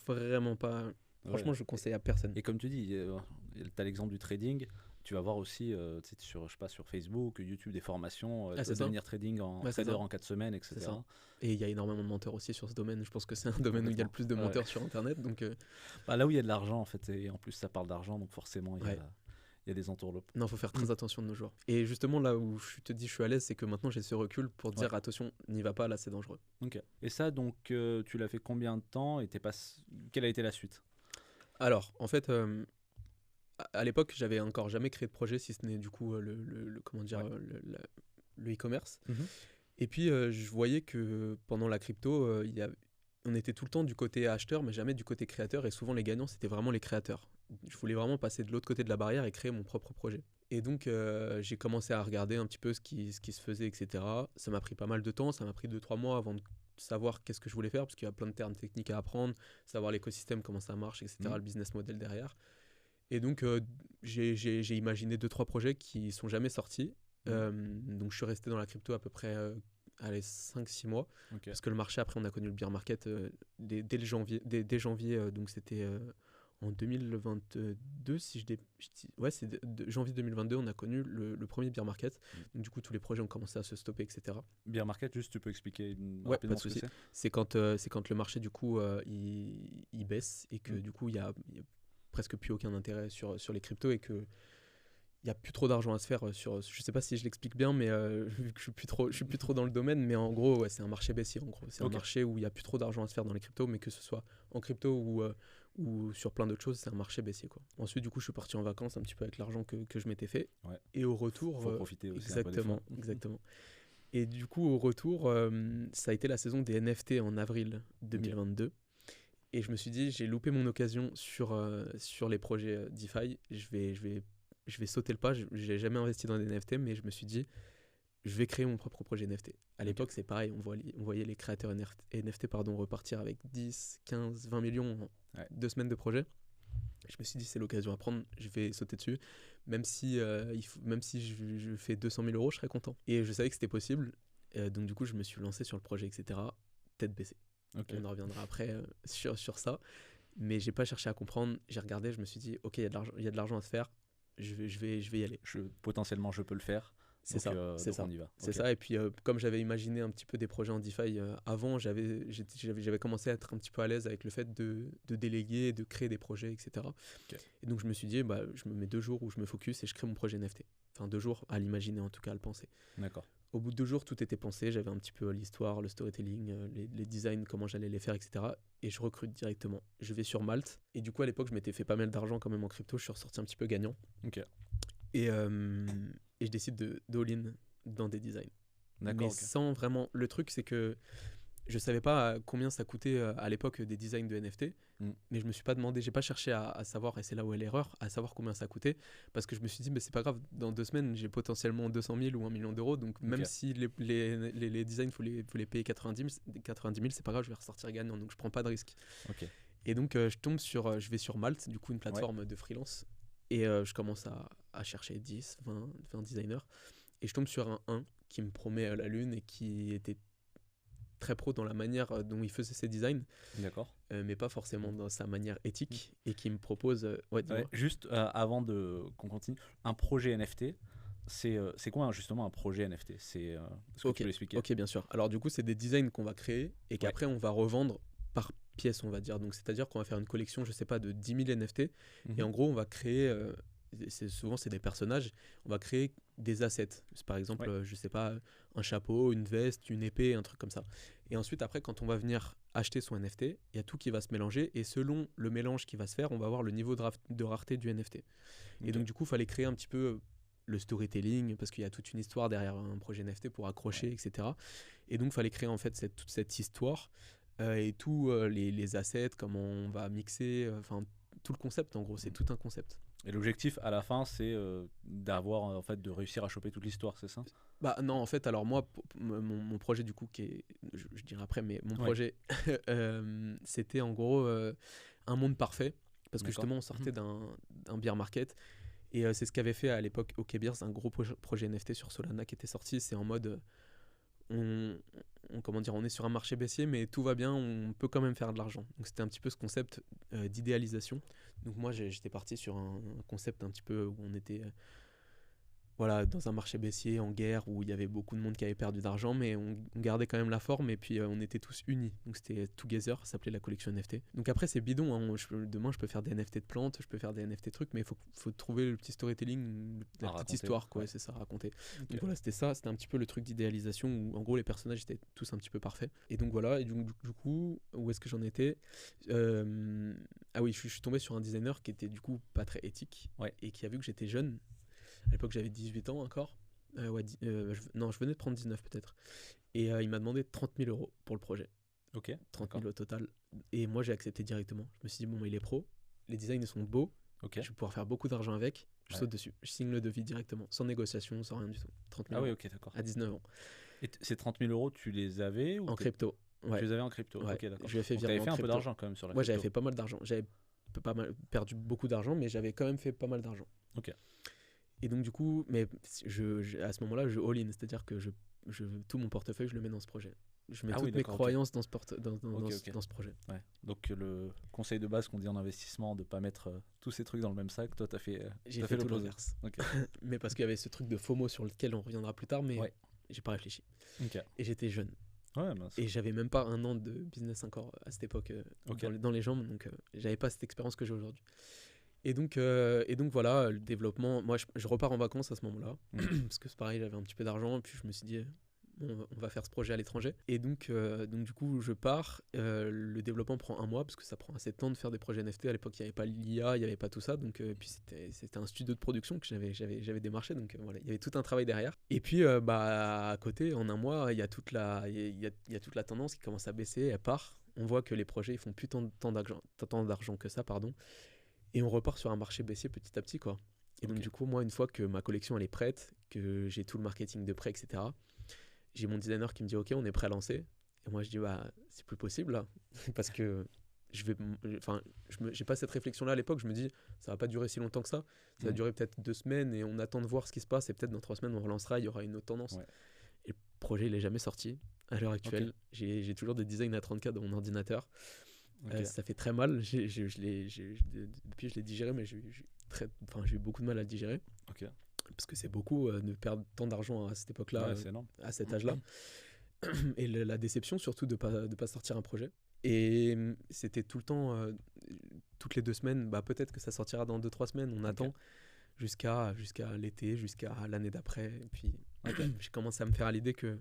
vraiment pas... Franchement, je conseille à personne. Et comme tu dis, tu as l'exemple du trading. Tu vas voir aussi sur Facebook, YouTube, des formations, devenir trader en 4 semaines, etc. Et il y a énormément de menteurs aussi sur ce domaine. Je pense que c'est un domaine où il y a le plus de menteurs sur Internet. Donc, là où il y a de l'argent, en fait, et en plus ça parle d'argent, donc forcément il y a des entourloupes. Non, il faut faire très attention de nos jours. Et justement, là où je te dis je suis à l'aise, c'est que maintenant j'ai ce recul pour dire attention, n'y va pas, là c'est dangereux. Ok. Et ça, donc, tu l'as fait combien de temps et quelle a été la suite? Alors, en fait, à l'époque, j'avais encore jamais créé de projet, si ce n'est du coup le e-commerce. Et puis, je voyais que pendant la crypto, on était tout le temps du côté acheteur, mais jamais du côté créateur. Et souvent, les gagnants, c'était vraiment les créateurs. Je voulais vraiment passer de l'autre côté de la barrière et créer mon propre projet. Et donc, j'ai commencé à regarder un petit peu ce qui se faisait, etc. Ça m'a pris pas mal de temps. Ça m'a pris 2-3 mois avant de savoir qu'est-ce que je voulais faire, parce qu'il y a plein de termes techniques à apprendre, savoir l'écosystème, comment ça marche, etc., le business model derrière. Et donc, j'ai imaginé 2-3 projets qui sont jamais sortis. Donc, je suis resté dans la crypto à peu près 5-6 mois. Parce que le marché, après, on a connu le bear market dès janvier. Donc, c'était en 2022, c'est janvier 2022, on a connu le premier bear market. Donc, du coup, tous les projets ont commencé à se stopper, etc. Bear market, juste, tu peux expliquer rapidement ce que c'est? C'est quand le marché, du coup, il baisse et que, du coup, il y a presque plus aucun intérêt sur les cryptos et que il n'y a plus trop d'argent à se faire sur... Je ne sais pas si je l'explique bien, mais vu que je suis plus trop dans le domaine, mais en gros, c'est un marché baissier. En gros. C'est un marché où il n'y a plus trop d'argent à se faire dans les cryptos, mais que ce soit en crypto ou ou sur plein d'autres choses, c'est un marché baissier, quoi. Ensuite, du coup, je suis parti en vacances un petit peu avec l'argent que je m'étais fait. Ouais. Et au retour... Faut profiter aussi un peu des exactement, fonds. exactement. Et du coup, au retour, ça a été la saison des NFT en avril 2022. Et je me suis dit, j'ai loupé mon occasion sur les projets DeFi. Je vais sauter le pas. Je n'ai jamais investi dans des NFT, mais je me suis dit, je vais créer mon propre projet NFT. À l'époque, c'est pareil. On voyait les créateurs NFT repartir avec 10, 15, 20 millions en 2 semaines de projet. Je me suis dit, c'est l'occasion à prendre. Je vais sauter dessus. Même si je fais 200 000 euros, je serais content. Et je savais que c'était possible. Donc, du coup, je me suis lancé sur le projet, etc. Tête baissée. Okay. On en reviendra après sur ça. Mais j'ai pas cherché à comprendre. J'ai regardé, je me suis dit, ok, il y a de l'argent à se faire. Je vais y aller. Potentiellement, je peux le faire. C'est ça. On y va. C'est ça. Et puis, comme j'avais imaginé un petit peu des projets en DeFi avant, j'avais commencé à être un petit peu à l'aise avec le fait de déléguer, de créer des projets, etc. Okay. Et donc, je me suis dit, je me mets 2 jours où je me focus et je crée mon projet NFT. Enfin, 2 jours à l'imaginer, en tout cas, à le penser. D'accord. Au bout de 2 jours, tout était pensé. J'avais un petit peu l'histoire, le storytelling, les designs, comment j'allais les faire, etc. Et je recrute directement. Je vais sur Malte. Et du coup, à l'époque, je m'étais fait pas mal d'argent quand même en crypto. Je suis ressorti un petit peu gagnant. Ok. Et je décide de all-in dans des designs. D'accord. Mais sans vraiment... Le truc, c'est que je savais pas combien ça coûtait à l'époque des designs de NFT. Mais je me suis pas demandé, j'ai pas cherché à savoir, et c'est là où est l'erreur, à savoir combien ça coûtait. Parce que je me suis dit, mais c'est pas grave, dans 2 semaines, j'ai potentiellement 200 000 ou 1 million d'euros. Donc même si les designs, faut les payer 90 000, c'est pas grave, je vais ressortir gagnant. Donc je prends pas de risque. Okay. Et donc je vais sur Malte, du coup une plateforme de freelance. Et je commence à chercher 10, 20 designers. Et je tombe sur un qui me promet la lune et qui était très pro dans la manière dont il faisait ses designs. D'accord. Mais pas forcément dans sa manière éthique. Et qui me propose... juste avant qu'on continue, un projet NFT, c'est quoi justement un projet NFT? Est-ce que tu peux l'expliquer? Ok, bien sûr. Alors du coup, c'est des designs qu'on va créer et qu'après on va revendre par pièce, on va dire. Donc c'est-à-dire qu'on va faire une collection, je sais pas, de 10 000 NFT. Et en gros, on va créer... souvent c'est des personnages, on va créer des assets, par exemple je sais pas, un chapeau, une veste, une épée, un truc comme ça. Et ensuite après, quand on va venir acheter son NFT, il y a tout qui va se mélanger et selon le mélange qui va se faire, on va voir le niveau de rareté du NFT. Et donc du coup il fallait créer un petit peu le storytelling parce qu'il y a toute une histoire derrière un projet NFT pour accrocher, etc. Et donc il fallait créer en fait toute cette histoire et tous les assets, comment on va mixer, tout le concept en gros, c'est tout un concept. Et l'objectif à la fin, c'est de réussir à choper toute l'histoire, c'est ça? Bah non, en fait, alors moi, mon projet du coup, qui est, je dirai après, mais mon projet, c'était en gros un monde parfait, parce que justement, on sortait d'un bear market, et c'est ce qu'avait fait à l'époque OKBears, un gros projet NFT sur Solana qui était sorti. C'est en mode, on est sur un marché baissier, mais tout va bien, on peut quand même faire de l'argent. Donc c'était un petit peu ce concept d'idéalisation. Donc moi, j'étais parti sur un concept un petit peu où on était dans un marché baissier, en guerre, où il y avait beaucoup de monde qui avait perdu d'argent, mais on gardait quand même la forme, et puis on était tous unis. Donc c'était Together, ça s'appelait la collection NFT. Donc après, c'est bidon, hein. Demain, je peux faire des NFT de plantes, je peux faire des NFT de trucs, mais il faut trouver le petit storytelling, la petite histoire, quoi, c'est ça, à raconter. Okay. Donc voilà, c'était un petit peu le truc d'idéalisation, où en gros, les personnages étaient tous un petit peu parfaits. Et donc voilà, et du coup, où est-ce que j'en étais? Ah oui, je suis tombé sur un designer qui était du coup pas très éthique, et qui a vu que j'étais jeune. À l'époque, j'avais 18 ans encore. Je venais de prendre 19 peut-être. Et il m'a demandé 30 000 euros pour le projet. Ok. 30 000 au total. Et moi, j'ai accepté directement. Je me suis dit, bon, il est pro. Les designs, ils sont beaux. Okay. Je vais pouvoir faire beaucoup d'argent avec. Je saute dessus. Je signe le devis directement. Sans négociation, sans rien du tout. 30 000 euros. Ah oui, ok, d'accord. À 19 ans. Et ces 30 000 euros, tu les avais ou en crypto. Ouais. Tu les avais en crypto. Ouais. Ok, d'accord. Je lui ai fait virer un peu d'argent quand même sur la crypto. Moi, j'avais fait pas mal d'argent. J'avais perdu beaucoup d'argent, mais j'avais quand même fait pas mal d'argent. Ok. Et donc du coup, mais à ce moment-là, je all-in, c'est-à-dire que tout mon portefeuille, je le mets dans ce projet. Je mets toutes mes croyances dans ce projet. Ouais. Donc le conseil de base qu'on dit en investissement, de ne pas mettre tous ces trucs dans le même sac, toi, tu as fait j'ai fait tout l'inverse. Okay. Mais parce qu'il y avait ce truc de FOMO sur lequel on reviendra plus tard, mais j'ai pas réfléchi. Okay. Et j'étais jeune. Ouais, et j'avais même pas 1 an de business encore à cette époque dans les jambes, donc j'avais pas cette expérience que j'ai aujourd'hui. Et donc voilà, le développement. Moi, je repars en vacances à ce moment-là, parce que c'est pareil, j'avais un petit peu d'argent, et puis je me suis dit, on va faire ce projet à l'étranger. Et donc du coup, je pars. Le développement prend 1 mois parce que ça prend assez de temps de faire des projets NFT. À l'époque, il n'y avait pas l'IA, il n'y avait pas tout ça. Donc, puis c'était un studio de production que j'avais démarché. Donc voilà, il y avait tout un travail derrière. Et puis à côté, en 1 mois, il y a toute la tendance qui commence à baisser. Elle part. On voit que les projets ils font plus tant d'argent que ça, pardon. Et on repart sur un marché baissier petit à petit, quoi. Et donc, du coup, moi, une fois que ma collection elle est prête, que j'ai tout le marketing de prêt, etc., j'ai mon designer qui me dit, OK, on est prêt à lancer. Et moi, je dis, bah, c'est plus possible, là. Parce que j'ai pas cette réflexion-là à l'époque. Je me dis, ça va pas durer si longtemps que ça. Ça va durer peut-être 2 semaines et on attend de voir ce qui se passe. Et peut-être dans 3 semaines, on relancera, il y aura une autre tendance. Ouais. Et le projet, il est jamais sorti. À l'heure actuelle, j'ai toujours des designs à 34 dans mon ordinateur. Ça fait très mal. Depuis, je l'ai digéré, mais j'ai eu beaucoup de mal à le digérer. Parce que c'est beaucoup de perdre tant d'argent à cette époque-là, à cet âge-là. Et la déception, surtout, de pas sortir un projet. Et c'était tout le temps, toutes les 2 semaines, bah, peut-être que ça sortira dans 2-3 semaines. On attend jusqu'à l'été, jusqu'à l'année d'après. Et puis, j'ai commencé à me faire à l'idée que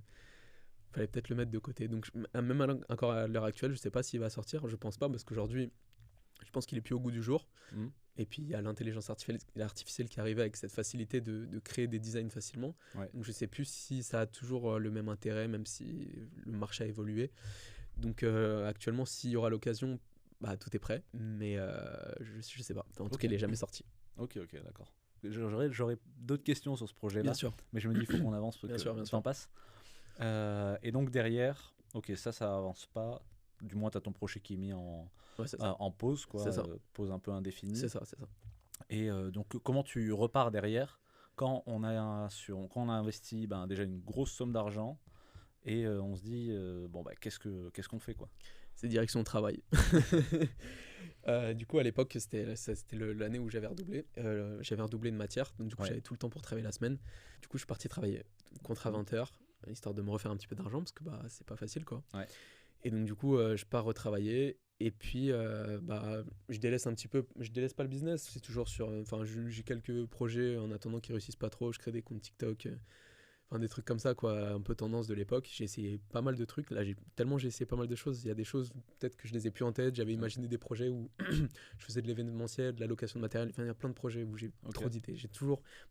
fallait peut-être le mettre de côté. Donc, même encore à l'heure actuelle, je sais pas s'il va sortir. Je pense pas, parce qu'aujourd'hui, je pense qu'il est plus au goût du jour. Et puis, il y a l'intelligence artificielle qui arrive avec cette facilité de créer des designs facilement. Donc, je sais plus si ça a toujours le même intérêt, même si le marché a évolué. Donc, actuellement, s'il y aura l'occasion, bah, tout est prêt. Mais je sais pas. En tout cas, il est jamais sorti. Ok, d'accord. J'aurais d'autres questions sur ce projet-là. Bien sûr. Mais je me dis, il faut qu'on avance parce que le temps passe. Et donc derrière, ça avance pas. Du moins, tu as ton projet qui est mis en pause, quoi. Pause un peu indéfinie. C'est ça. Et donc, comment tu repars derrière quand on a investi déjà une grosse somme d'argent et on se dit, qu'est-ce qu'on fait, quoi. C'est direction travail. Du coup, à l'époque, c'était l'année où j'avais redoublé. J'avais redoublé de matière, donc du coup, j'avais tout le temps pour travailler la semaine. Du coup, je suis parti travailler contrat 20 heures, histoire de me refaire un petit peu d'argent, parce que c'est pas facile, quoi. Et donc, du coup, je pars retravailler. Et puis, je délaisse un petit peu. Je délaisse pas le business. C'est toujours sur. J'ai quelques projets en attendant qu'ils réussissent pas trop. Je crée des comptes TikTok. Des trucs comme ça, quoi, un peu tendance de l'époque. J'ai essayé pas mal de trucs. Là, j'ai essayé pas mal de choses. Il y a des choses, peut-être que je les ai plus en tête. J'avais imaginé des projets où je faisais de l'événementiel, de la location de matériel. Il y a plein de projets où j'ai trop d'idées.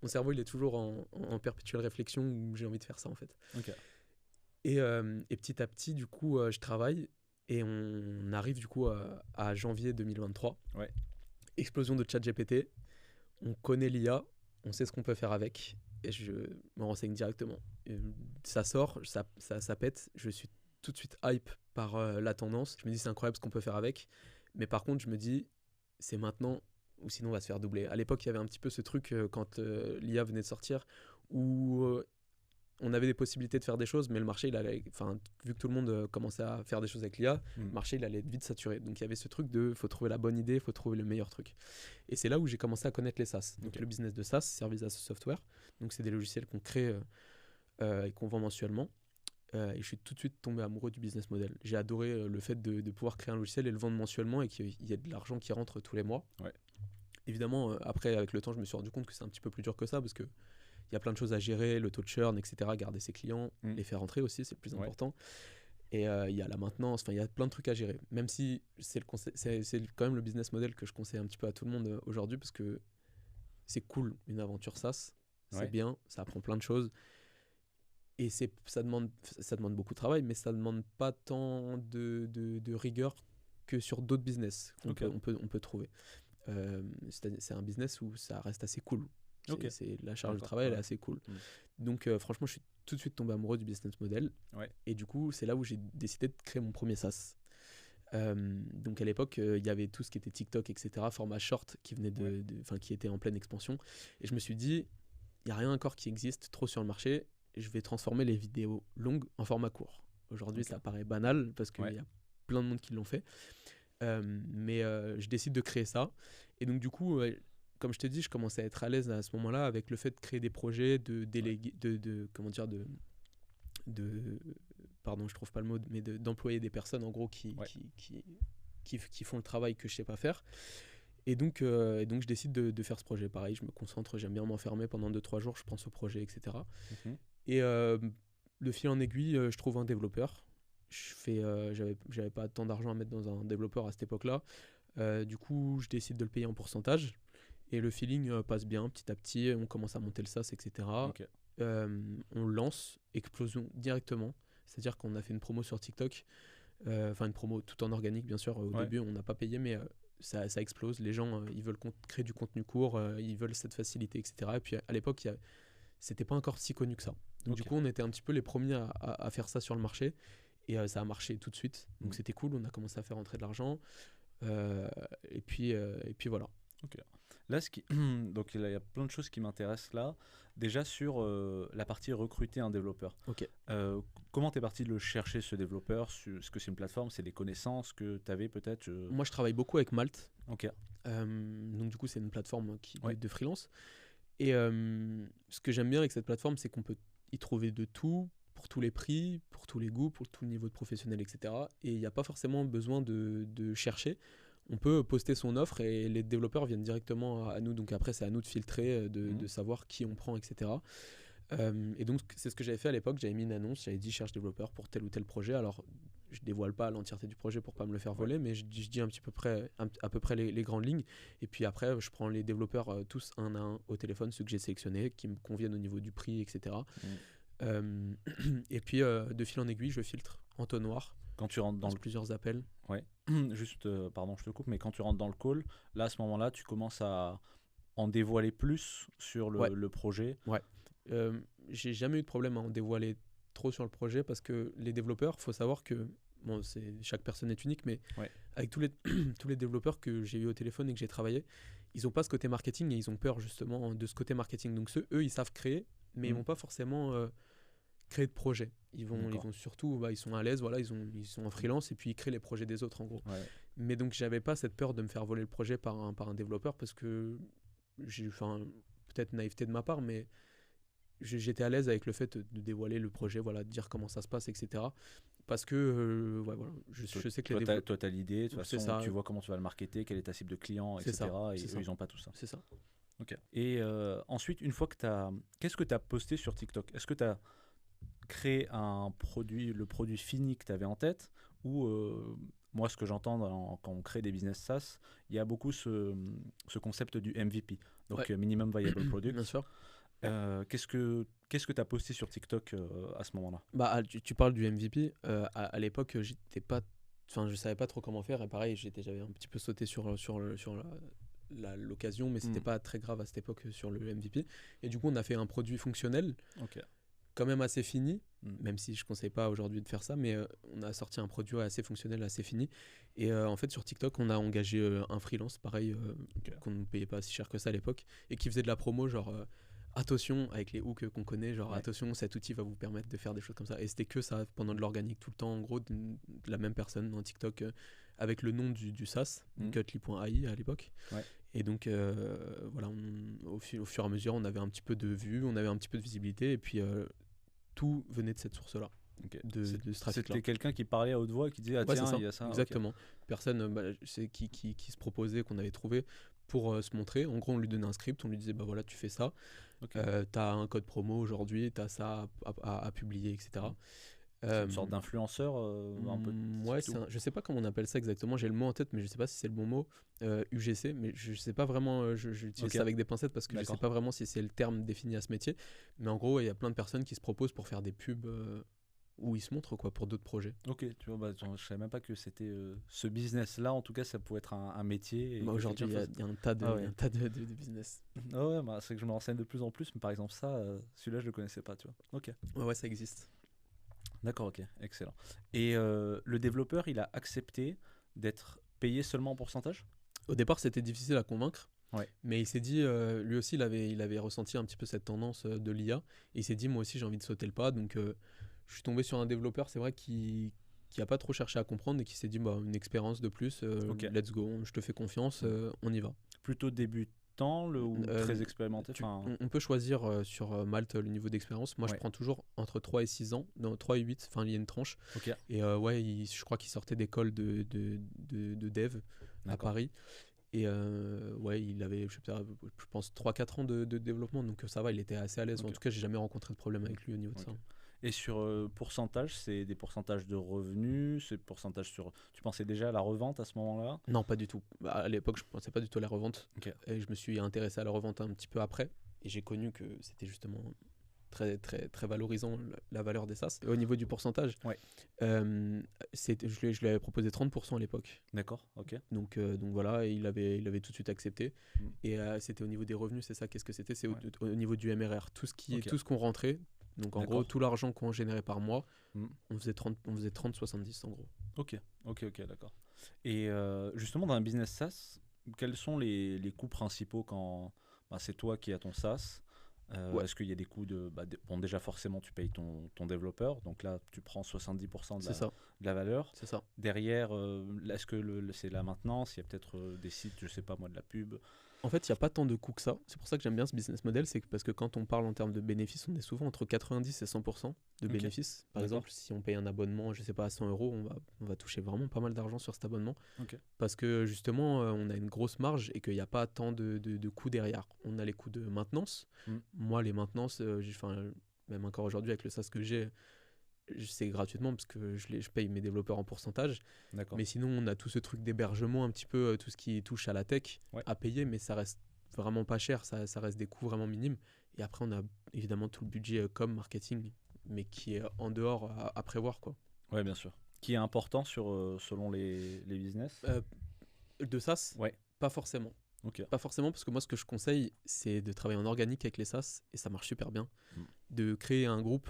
Mon cerveau, il est toujours en perpétuelle réflexion où j'ai envie de faire ça, en fait. Et petit à petit, du coup, je travaille et on arrive, du coup, à janvier 2023. Explosion de ChatGPT. On connaît l'IA. On sait ce qu'on peut faire avec. Et je me renseigne directement. Et ça sort, ça pète. Je suis tout de suite hype par la tendance. Je me dis, c'est incroyable ce qu'on peut faire avec. Mais par contre, je me dis, c'est maintenant ou sinon on va se faire doubler. À l'époque, il y avait un petit peu ce truc quand l'IA venait de sortir où on avait des possibilités de faire des choses, mais le marché, vu que tout le monde commençait à faire des choses avec l'IA, le marché, il allait être vite saturé. Donc, il y avait ce truc de faut trouver la bonne idée, faut trouver le meilleur truc. Et c'est là où j'ai commencé à connaître les SaaS. Donc, le business de SaaS, Service as a Software. Donc, c'est des logiciels qu'on crée et qu'on vend mensuellement. Et je suis tout de suite tombé amoureux du business model. J'ai adoré le fait de pouvoir créer un logiciel et le vendre mensuellement et qu'il y ait de l'argent qui rentre tous les mois. Évidemment, après, avec le temps, je me suis rendu compte que c'est un petit peu plus dur que ça parce que il y a plein de choses à gérer, le taux de churn, etc. Garder ses clients, les faire rentrer aussi, c'est le plus important. Et il y a la maintenance, il y a plein de trucs à gérer. Même si c'est quand même le business model que je conseille un petit peu à tout le monde aujourd'hui parce que c'est cool, une aventure SaaS, c'est bien, ça apprend plein de choses. Et ça demande beaucoup de travail, mais ça ne demande pas tant de rigueur que sur d'autres business qu'on peut trouver. C'est un business où ça reste assez cool. La charge de travail elle est assez cool. Donc franchement, je suis tout de suite tombé amoureux du business model. Et du coup, c'est là où j'ai décidé de créer mon premier SaaS. Donc à l'époque, il y avait tout ce qui était TikTok, etc., format short qui venait qui était en pleine expansion. Et je me suis dit, il n'y a rien encore qui existe trop sur le marché. Je vais transformer les vidéos longues en format court. Aujourd'hui, ça paraît banal parce qu'il y a plein de monde qui l'ont fait. Mais je décide de créer ça. Et donc du coup, comme je te dis, je commençais à être à l'aise à ce moment-là avec le fait de créer des projets, de déléguer, pardon, je trouve pas le mot, mais d'employer des personnes en gros qui font le travail que je sais pas faire. Et donc je décide de faire ce projet. Pareil, je me concentre, j'aime bien m'enfermer pendant 2-3 jours, je pense au projet, etc. Et de fil en aiguille, je trouve un développeur. J'avais pas tant d'argent à mettre dans un développeur à cette époque-là. Du coup, je décide de le payer en pourcentage. Et le feeling passe bien petit à petit. On commence à monter le SaaS, etc. Ok. On lance, explosion directement. C'est-à-dire qu'on a fait une promo sur TikTok. Enfin, une promo tout en organique, bien sûr. Au début, on n'a pas payé, mais ça explose. Les gens, ils veulent créer du contenu court. Ils veulent cette facilité, etc. Et puis, à l'époque, c'était pas encore si connu que ça. Donc, du coup, on était un petit peu les premiers à faire ça sur le marché. Et ça a marché tout de suite. Donc, c'était cool. On a commencé à faire rentrer de l'argent. Et puis voilà. Ok. Là, donc il y a plein de choses qui m'intéressent là. Déjà sur la partie recruter un développeur. Ok. Comment tu es parti de le chercher, ce développeur? Est-ce que c'est une plateforme? C'est des connaissances que tu avais peut-être? Moi, je travaille beaucoup avec Malte. Ok. Donc, du coup, c'est une plateforme de freelance. Et ce que j'aime bien avec cette plateforme, c'est qu'on peut y trouver de tout, pour tous les prix, pour tous les goûts, pour tout le niveau de professionnel, etc. Et il n'y a pas forcément besoin de chercher. On peut poster son offre et les développeurs viennent directement à nous. Donc après, c'est à nous de filtrer, de savoir qui on prend, etc. Et donc, c'est ce que j'avais fait à l'époque. J'avais mis une annonce, j'avais dit cherche développeur pour tel ou tel projet. Alors, je dévoile pas l'entièreté du projet pour pas me le faire voler, mais je dis à peu près les grandes lignes. Et puis après, je prends les développeurs tous un à un au téléphone, ceux que j'ai sélectionnés, qui me conviennent au niveau du prix, etc. Et puis, de fil en aiguille, je filtre entonnoir. Quand tu rentres dans plusieurs appels. Ouais. Juste, pardon, je te coupe, mais quand tu rentres dans le call, là, à ce moment-là, tu commences à en dévoiler plus sur le projet. Ouais. J'ai jamais eu de problème à en dévoiler trop sur le projet parce que les développeurs, faut savoir que chaque personne est unique, mais avec tous les développeurs que j'ai eu au téléphone et que j'ai travaillé, ils n'ont pas ce côté marketing et ils ont peur justement de ce côté marketing. Donc eux, ils savent créer, mais ils vont pas forcément créer de projet. Ils vont surtout, ils sont à l'aise, voilà, ils sont en freelance et puis ils créent les projets des autres en gros. Ouais. Mais donc j'avais pas cette peur de me faire voler le projet par un développeur parce que peut-être naïveté de ma part, mais j'étais à l'aise avec le fait de dévoiler le projet, voilà, de dire comment ça se passe, etc. Parce que je sais que toi, tu as l'idée, de toute façon, tu vois comment tu vas le marketer, quelle est ta cible de clients, etc. Et eux, ils n'ont pas tout ça. C'est ça. Ok. Et ensuite, une fois que qu'est-ce que tu as posté sur TikTok? Est-ce que tu as créé le produit fini que tu avais en tête, ou moi, ce que j'entends quand on crée des business SaaS, il y a beaucoup ce concept du MVP, donc Minimum Viable Product. Bien sûr. Qu'est-ce que tu as posté sur TikTok à ce moment-là? Tu parles du MVP. À l'époque, je savais pas trop comment faire. Et pareil, j'avais un petit peu sauté sur l'occasion, mais c'était pas très grave à cette époque sur le MVP. Et du coup, on a fait un produit fonctionnel. Quand même assez fini, même si je ne conseille pas aujourd'hui de faire ça, mais on a sorti un produit assez fonctionnel, assez fini. Et en fait, sur TikTok, on a engagé un freelance, pareil, qu'on ne payait pas si cher que ça à l'époque, et qui faisait de la promo, genre attention, avec les hooks qu'on connaît, genre attention, cet outil va vous permettre de faire des choses comme ça. Et c'était que ça, pendant de l'organique tout le temps, en gros, de la même personne dans TikTok, avec le nom du SaaS, Cutly.ai à l'époque. Et donc, voilà, au fur et à mesure, on avait un petit peu de vues, on avait un petit peu de visibilité, et puis tout venait de cette source-là, de ce trafic-là. C'était quelqu'un qui parlait à haute voix, qui disait tiens, il y a ça. Exactement. Personne qui se proposait, qu'on avait trouvé pour se montrer. En gros, on lui donnait un script, on lui disait voilà, tu fais ça, t'as un code promo aujourd'hui, t'as ça à publier, etc. C'est une sorte d'influenceur un peu. Je sais pas comment on appelle ça exactement, j'ai le mot en tête, mais je sais pas si c'est le bon mot, UGC, mais je sais pas vraiment, j'utilise ça avec des pincettes parce que je sais pas vraiment si c'est le terme défini à ce métier, mais en gros, il y a plein de personnes qui se proposent pour faire des pubs où ils se montrent pour d'autres projets. Ok, tu vois, je savais même pas que c'était ce business-là, en tout cas, ça pouvait être un métier. Aujourd'hui, il y a un tas de business. C'est que je me renseigne de plus en plus, mais par exemple, celui-là, je le connaissais pas, tu vois. Ok. Ouais, ça existe. D'accord, ok, excellent. Et le développeur, il a accepté d'être payé seulement en pourcentage? Au départ, c'était difficile à convaincre, mais il s'est dit, lui aussi, il avait ressenti un petit peu cette tendance de l'IA, et il s'est dit, moi aussi, j'ai envie de sauter le pas, donc je suis tombé sur un développeur, c'est vrai, qui n'a pas trop cherché à comprendre, et qui s'est dit, une expérience de plus, let's go, je te fais confiance, on y va. Plutôt débutant ou très expérimenté? On peut choisir sur Malte le niveau d'expérience. Moi, je prends toujours entre 3 et 6 ans, non, 3 et 8, il y a une tranche. Et je crois qu'il sortait d'école de dev à Paris. Et il avait, je pense, 3-4 ans de développement, donc ça va, il était assez à l'aise. En tout cas, j'ai jamais rencontré de problème avec lui au niveau de ça. Et sur pourcentage, c'est des pourcentages de revenus, c'est pourcentage sur... Tu pensais déjà à la revente à ce moment-là? Non, pas du tout. Bah, à l'époque, je ne pensais pas du tout à la revente. Ok. Et je me suis intéressé à la revente un petit peu après. Et j'ai connu que c'était justement très, très, très valorisant la valeur des SaaS. Et au niveau du pourcentage, Ouais. je lui avais proposé 30% à l'époque. D'accord, ok. Donc voilà, et il avait tout de suite accepté. Mm. Et c'était au niveau des revenus, c'est ça, qu'est-ce que c'était? C'est Ouais. au niveau du MRR. Tout Ok. ce qu'on rentrait, donc en D'accord. gros, tout l'argent qu'on générait par mois, Mm. on faisait 30-70 en gros. Ok, d'accord. Et justement, dans un business SaaS, quels sont les coûts principaux quand c'est toi qui as ton SaaS? Ouais. Est-ce qu'il y a des coûts bon, déjà, forcément, tu payes ton développeur. Donc là, tu prends 70% C'est ça, de la valeur. c'est ça. Derrière, est-ce que c'est la maintenance? Il y a peut-être des sites, je sais pas moi, de la pub. En fait, il n'y a pas tant de coûts que ça. C'est pour ça que j'aime bien ce business model. C'est parce que quand on parle en termes de bénéfices, on est souvent entre 90 et 100% de Ok. bénéfices. Par D'accord. exemple, si on paye un abonnement, je sais pas, à 100 euros, on va toucher vraiment pas mal d'argent sur cet abonnement. Ok. Parce que justement, on a une grosse marge et qu'il n'y a pas tant de coûts derrière. On a les coûts de maintenance. Mm. Moi, les maintenances, même encore aujourd'hui avec le SaaS que j'ai, c'est gratuitement parce que je paye mes développeurs en pourcentage. D'accord. Mais sinon, on a tout ce truc d'hébergement, un petit peu tout ce qui touche à la tech Ouais. à payer, mais ça reste vraiment pas cher, ça reste des coûts vraiment minimes. Et après, on a évidemment tout le budget com, marketing, mais qui est en dehors à prévoir, quoi. Ouais, bien sûr. Qui est important selon les business? De SaaS, Ouais. pas forcément. Ok. Pas forcément, parce que moi, ce que je conseille, c'est de travailler en organique avec les SaaS, et ça marche super bien. Mm. De créer un groupe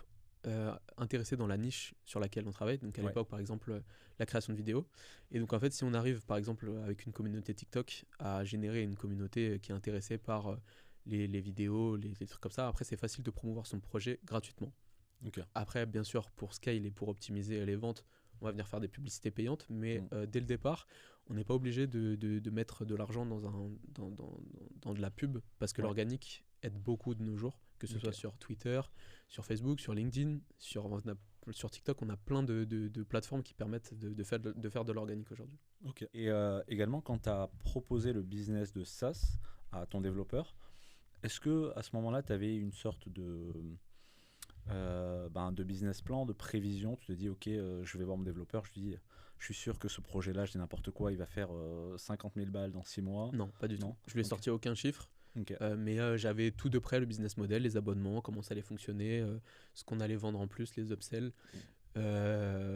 intéressé dans la niche sur laquelle on travaille. Donc à Ouais. l'époque, par exemple, la création de vidéos. Et donc en fait, si on arrive, par exemple, avec une communauté TikTok, à générer une communauté qui est intéressée par les vidéos, les trucs comme ça, après, c'est facile de promouvoir son projet gratuitement. Ok. Après, bien sûr, pour scale et pour optimiser les ventes, on va venir faire des publicités payantes, mais dès le départ, on n'est pas obligé de mettre de l'argent dans de la pub, parce que Ouais. l'organique aide beaucoup de nos jours, que ce Ok. soit sur Twitter, sur Facebook, sur LinkedIn, sur TikTok, on a plein de plateformes qui permettent de faire de l'organique aujourd'hui. Ok. Et également, quand tu as proposé le business de SaaS à ton développeur, est-ce que à ce moment-là, tu avais une sorte de business plan, de prévision? Tu te dis, ok, je vais voir mon développeur, je lui dis, je suis sûr que ce projet-là, je dis n'importe quoi, il va faire 50 000 balles dans 6 mois. Non, pas du tout. Je lui ai Ok. sorti aucun chiffre. Ok. Mais j'avais tout de près le business model, les abonnements, comment ça allait fonctionner, ce qu'on allait vendre en plus, les upsells,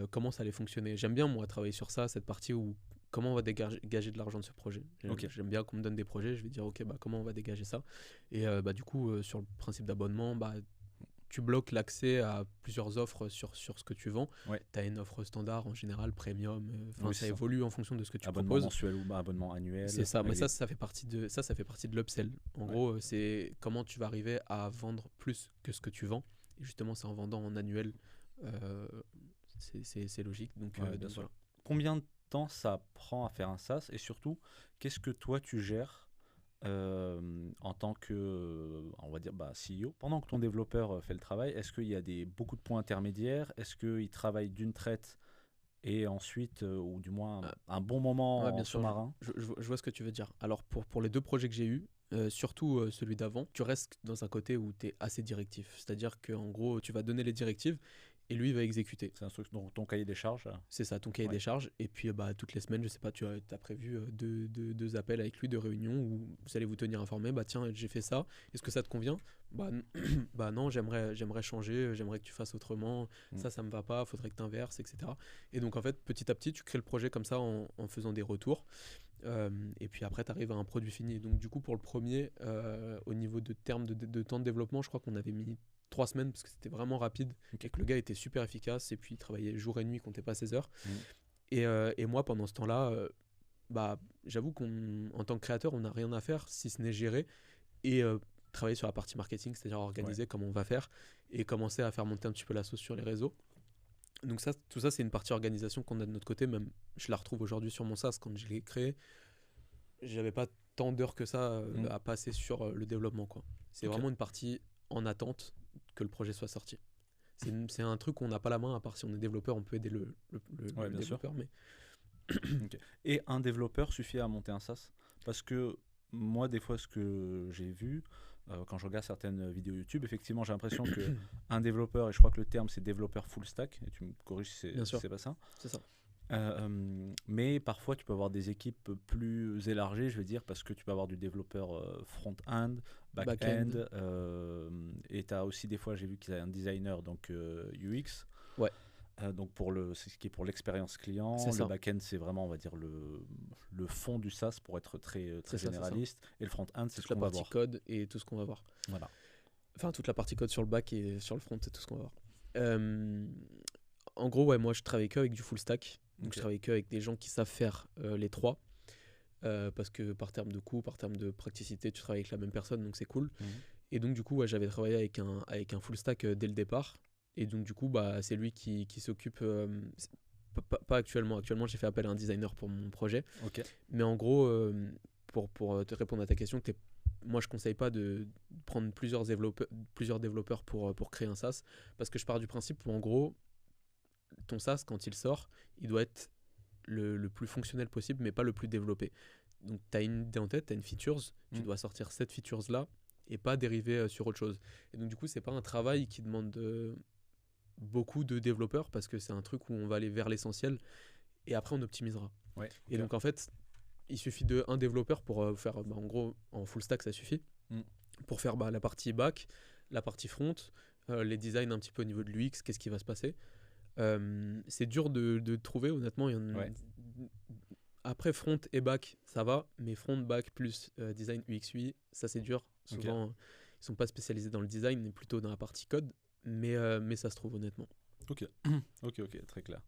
comment ça allait fonctionner. J'aime bien, moi, travailler sur ça, cette partie où comment on va dégager de l'argent de ce projet. Ok. J'aime bien qu'on me donne des projets, je vais dire, ok, comment on va dégager ça. Et du coup, sur le principe d'abonnement, tu bloques l'accès à plusieurs offres sur ce que tu vends. Ouais. Tu as une offre standard en général, premium, Oui, ça c'est ça. évolue en fonction de ce que tu Abonnement proposes. mensuel ou abonnement annuel. C'est ça, mais avec ça fait partie de l'upsell. En Ouais. gros, c'est comment tu vas arriver à vendre plus que ce que tu vends. Et justement, c'est en vendant en annuel. C'est logique. Donc, Ouais, bien donc sûr. voilà. Combien de temps ça prend à faire un SaaS? Et surtout, qu'est-ce que toi tu gères en tant que, on va dire, CEO? Pendant que ton développeur fait le travail, est-ce qu'il y a beaucoup de points intermédiaires? Est-ce qu'il travaille d'une traite et ensuite, ou du moins un bon moment Ouais, en bien sûr, sous-marin? je vois ce que tu veux dire. Alors, pour les deux projets que j'ai eus, surtout celui d'avant, tu restes dans un côté où tu es assez directif. C'est-à-dire qu'en gros, tu vas donner les directives et lui, il va exécuter. C'est un truc, donc ton cahier des charges. C'est ça, ton cahier Ouais. des charges. Et puis, toutes les semaines, je sais pas, tu as prévu deux appels avec lui, deux réunions où vous allez vous tenir informé. Tiens, j'ai fait ça. Est-ce que ça te convient? Non, j'aimerais changer. J'aimerais que tu fasses autrement. Ça me va pas. Faudrait que tu inverses, etc. Et donc, en fait, petit à petit, tu crées le projet comme ça en faisant des retours. Et puis après, tu arrives à un produit fini. Donc, du coup, pour le premier, au niveau de termes de temps de développement, je crois qu'on avait mis 3 semaines parce que c'était vraiment rapide et que le gars était super efficace et puis il travaillait jour et nuit, comptait pas ses heures. Et moi, pendant ce temps-là, j'avoue qu'en tant que créateur, on n'a rien à faire si ce n'est gérer et travailler sur la partie marketing, c'est-à-dire organiser comment on va faire et commencer à faire monter un petit peu la sauce sur les réseaux. Donc tout ça, c'est une partie organisation qu'on a de notre côté. Même je la retrouve aujourd'hui sur mon SaaS quand je l'ai créé. J'avais pas tant d'heures que ça à passer sur le développement, quoi. C'est vraiment une partie en attente que le projet soit sorti. C'est un truc qu'on n'a pas la main, à part si on est développeur, on peut aider le développeur. Mais... Okay. Et un développeur suffit à monter un SaaS? Parce que moi, des fois, ce que j'ai vu, quand je regarde certaines vidéos YouTube, effectivement, j'ai l'impression qu'un développeur, et je crois que le terme c'est développeur full stack, et tu me corriges si Bien sûr. c'est pas ça. C'est ça. Mais parfois, tu peux avoir des équipes plus élargies, je veux dire, parce que tu peux avoir du développeur front-end, back-end, et tu as aussi des fois, j'ai vu qu'il y a un designer, donc UX. Ouais. Donc c'est ce qui est pour l'expérience client. C'est le ça. back-end, c'est vraiment, on va dire, le fond du SaaS pour être très C'est ça, généraliste. Et le front-end, c'est toute ce la qu'on va partie voir. code et tout ce qu'on va voir. Voilà. Enfin, toute la partie code sur le back et sur le front et tout ce qu'on va voir. En gros, ouais, moi je travaille que avec du full stack. Donc je travaille que avec des gens qui savent faire les trois. Parce que par terme de coût, par terme de praticité, tu travailles avec la même personne, donc c'est cool. Et donc du coup, ouais, j'avais travaillé avec un full stack dès le départ. Et donc du coup, bah, c'est lui qui s'occupe... pas actuellement. Actuellement, j'ai fait appel à un designer pour mon projet. Mais en gros, pour te répondre à ta question, moi je conseille pas de prendre plusieurs développeurs pour créer un SaaS. Parce que je pars du principe où en gros, ton SaaS, quand il sort, il doit être le plus fonctionnel possible, mais pas le plus développé. Donc tu as une idée en tête, tu as une features, tu dois sortir cette features-là et pas dériver sur autre chose. Et donc du coup, c'est pas un travail qui demande beaucoup de développeurs parce que c'est un truc où on va aller vers l'essentiel et après on optimisera. Et donc en fait, il suffit d'un développeur pour faire, en gros, en full stack, ça suffit, pour faire la partie back, la partie front, les designs un petit peu au niveau de l'UX, qu'est-ce qui va se passer. C'est dur de trouver, honnêtement. Après, front et back, ça va, mais front, back plus design UX, UI, ça c'est dur. Souvent, ils sont pas spécialisés dans le design, mais plutôt dans la partie code, mais ça se trouve, honnêtement. Ok, très clair.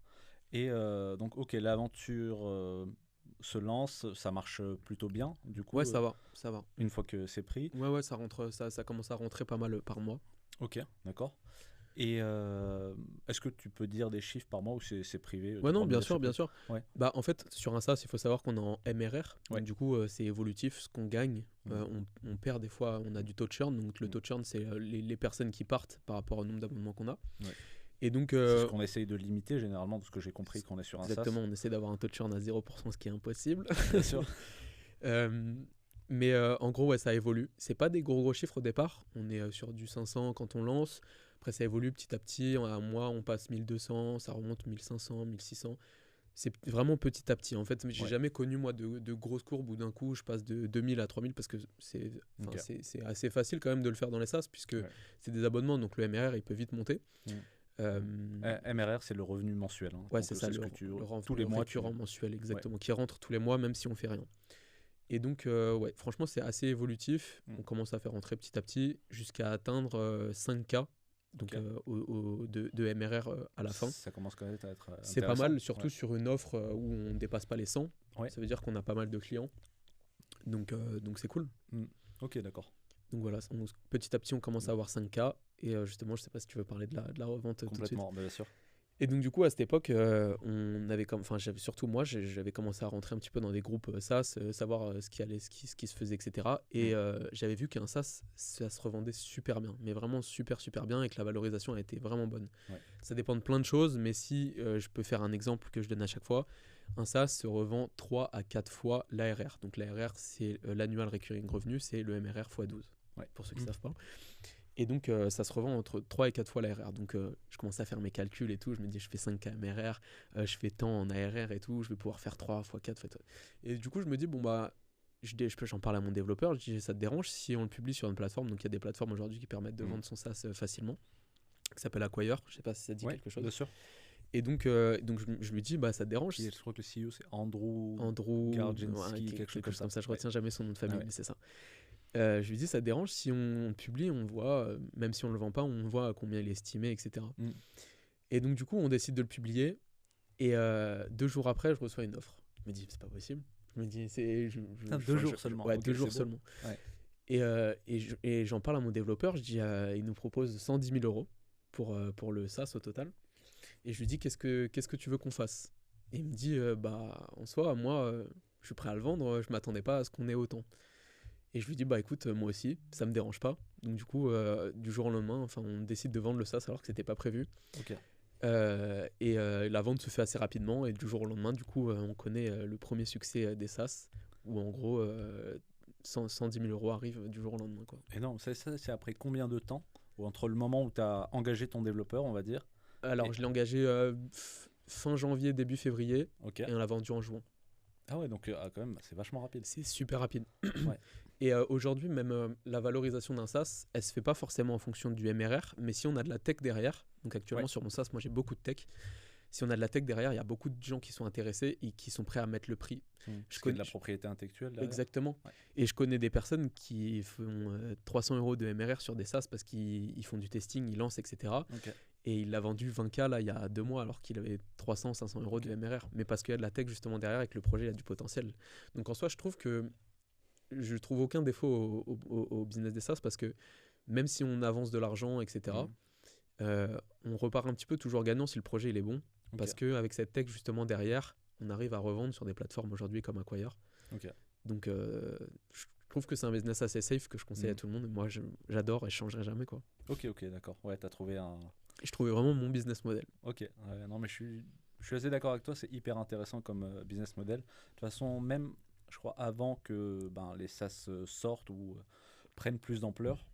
Et donc, l'aventure se lance, ça marche plutôt bien, du coup. Ouais, ça va. Une fois que c'est pris. Ouais, ça rentre, ça commence à rentrer pas mal par mois. Ok, d'accord. Et est-ce que tu peux dire des chiffres par mois ou c'est privé? Ouais, non, bien sûr. Ouais. Bah, en fait, sur un SaaS, il faut savoir qu'on est en MRR. Donc, du coup, c'est évolutif. Ce qu'on gagne, on perd des fois. On a du taux de churn. Donc, le taux de churn, c'est les personnes qui partent par rapport au nombre d'abonnements qu'on a. Et donc, c'est ce qu'on essaye de limiter généralement, de ce que j'ai compris qu'on est sur un SaaS. Exactement, on essaie d'avoir un taux de churn à 0%, ce qui est impossible. Bien sûr. Mais en gros, ouais, ça évolue. C'est pas des gros chiffres au départ. On est sur du 500 quand on lance. Après, ça évolue petit à petit. À un mois, on passe 1200, ça remonte 1500, 1600. C'est vraiment petit à petit. En fait, j'ai jamais connu, moi, de grosses courbes où d'un coup, je passe de 2000 à 3000 parce que c'est assez facile quand même de le faire dans les SaaS puisque c'est des abonnements. Donc, le MRR, il peut vite monter. MRR, c'est le revenu mensuel. Ouais, c'est ça, tous les mois, récurrent mensuel, exactement, qui rentre tous les mois, même si on fait rien. Et donc, ouais, franchement, c'est assez évolutif. On commence à faire rentrer petit à petit jusqu'à atteindre 5K donc, de MRR à la fin. Ça commence quand même à être c'est pas mal, surtout sur une offre où on ne dépasse pas les 100. Ça veut dire qu'on a pas mal de clients. Donc c'est cool. Ok, d'accord. Donc voilà, petit à petit, on commence à avoir 5K. Et justement, je sais pas si tu veux parler de la revente tout de suite. Complètement, bien sûr. Et donc du coup, à cette époque, surtout moi, j'avais commencé à rentrer un petit peu dans des groupes SaaS, savoir ce qui se faisait, etc. Et j'avais vu qu'un SaaS, ça se revendait super bien, mais vraiment super bien, et que la valorisation a été vraiment bonne. Ça dépend de plein de choses, mais si je peux faire un exemple que je donne à chaque fois, un SaaS se revend 3 à 4 fois l'ARR. Donc l'ARR, c'est l'annual recurring revenue, c'est le MRR x 12, pour ceux qui ne savent pas. Et donc, ça se revend entre 3 et 4 fois l'ARR. Donc, je commence à faire mes calculs et tout. Je me dis, je fais 5K MRR, je fais tant en ARR et tout. Je vais pouvoir faire 3 fois 4 fois. Et du coup, je me dis, bon, bah, j'en parle à mon développeur. Je dis, ça te dérange si on le publie sur une plateforme? Donc, il y a des plateformes aujourd'hui qui permettent de vendre son SaaS facilement, qui s'appelle Acquire. Je sais pas si ça dit quelque chose. Bien sûr. Et donc je lui dis, bah, ça te dérange? Je crois que le CEO, c'est Andrew Garczynski, quelque chose comme ça. Je retiens jamais son nom de famille, mais c'est ça. Je lui dis, ça te dérange si on publie, on voit, même si on ne le vend pas, on voit à combien il est estimé, etc. Et donc, du coup, on décide de le publier. Et 2 jours après, je reçois une offre. Je me dis, c'est pas possible. Je me dis, c'est. 2 jours seulement. Ouais, 2 jours seulement. Et j'en parle à mon développeur. Je dis, il nous propose 110 000 euros pour le SaaS au total. Et je lui dis, qu'est-ce que tu veux qu'on fasse? Et il me dit, bah, en soi, moi, je suis prêt à le vendre. Je m'attendais pas à ce qu'on ait autant. Et je lui dis, bah écoute, moi aussi, ça me dérange pas. Donc du coup, du jour au lendemain, on décide de vendre le SaaS alors que c'était pas prévu. Et la vente se fait assez rapidement. Et du jour au lendemain, du coup, on connaît le premier succès des SaaS, où en gros, 110 000 euros arrivent du jour au lendemain, quoi. Et non, c'est après combien de temps? Ou entre le moment où tu as engagé ton développeur, on va dire. Alors, Et- je l'ai engagé fin janvier, début février, Ok. et on l'a vendu en juin. Ah ouais, donc quand même, c'est vachement rapide. C'est super rapide. Ouais. Et aujourd'hui, même la valorisation d'un SaaS, elle se fait pas forcément en fonction du MRR, mais si on a de la tech derrière, donc actuellement Ouais. sur mon SaaS, moi j'ai beaucoup de tech. Si on a de la tech derrière, il y a beaucoup de gens qui sont intéressés et qui sont prêts à mettre le prix. Parce qu'il y a de la propriété intellectuelle derrière. Exactement. Ouais. Et je connais des personnes qui font 300 euros de MRR sur des SaaS parce qu'ils font du testing, ils lancent, etc. Ok. Et il l'a vendu 20K là, il y a 2 mois alors qu'il avait 300, 500 euros de MRR. Mais parce qu'il y a de la tech justement derrière et que le projet il a du potentiel. Donc en soi, je trouve aucun défaut au business des SaaS parce que même si on avance de l'argent, etc., on repart un petit peu toujours gagnant si le projet il est bon. Ok. Parce qu'avec cette tech justement derrière, on arrive à revendre sur des plateformes aujourd'hui comme Acquire. Ok. Donc je trouve que c'est un business assez safe que je conseille à tout le monde. Moi j'adore et je changerai jamais, quoi. Ok, d'accord. Ouais, t'as trouvé un... Je trouvais vraiment mon business model. Ok, non mais je suis assez d'accord avec toi, c'est hyper intéressant comme business model. De toute façon, même, je crois, avant que les SaaS sortent ou prennent plus d'ampleur,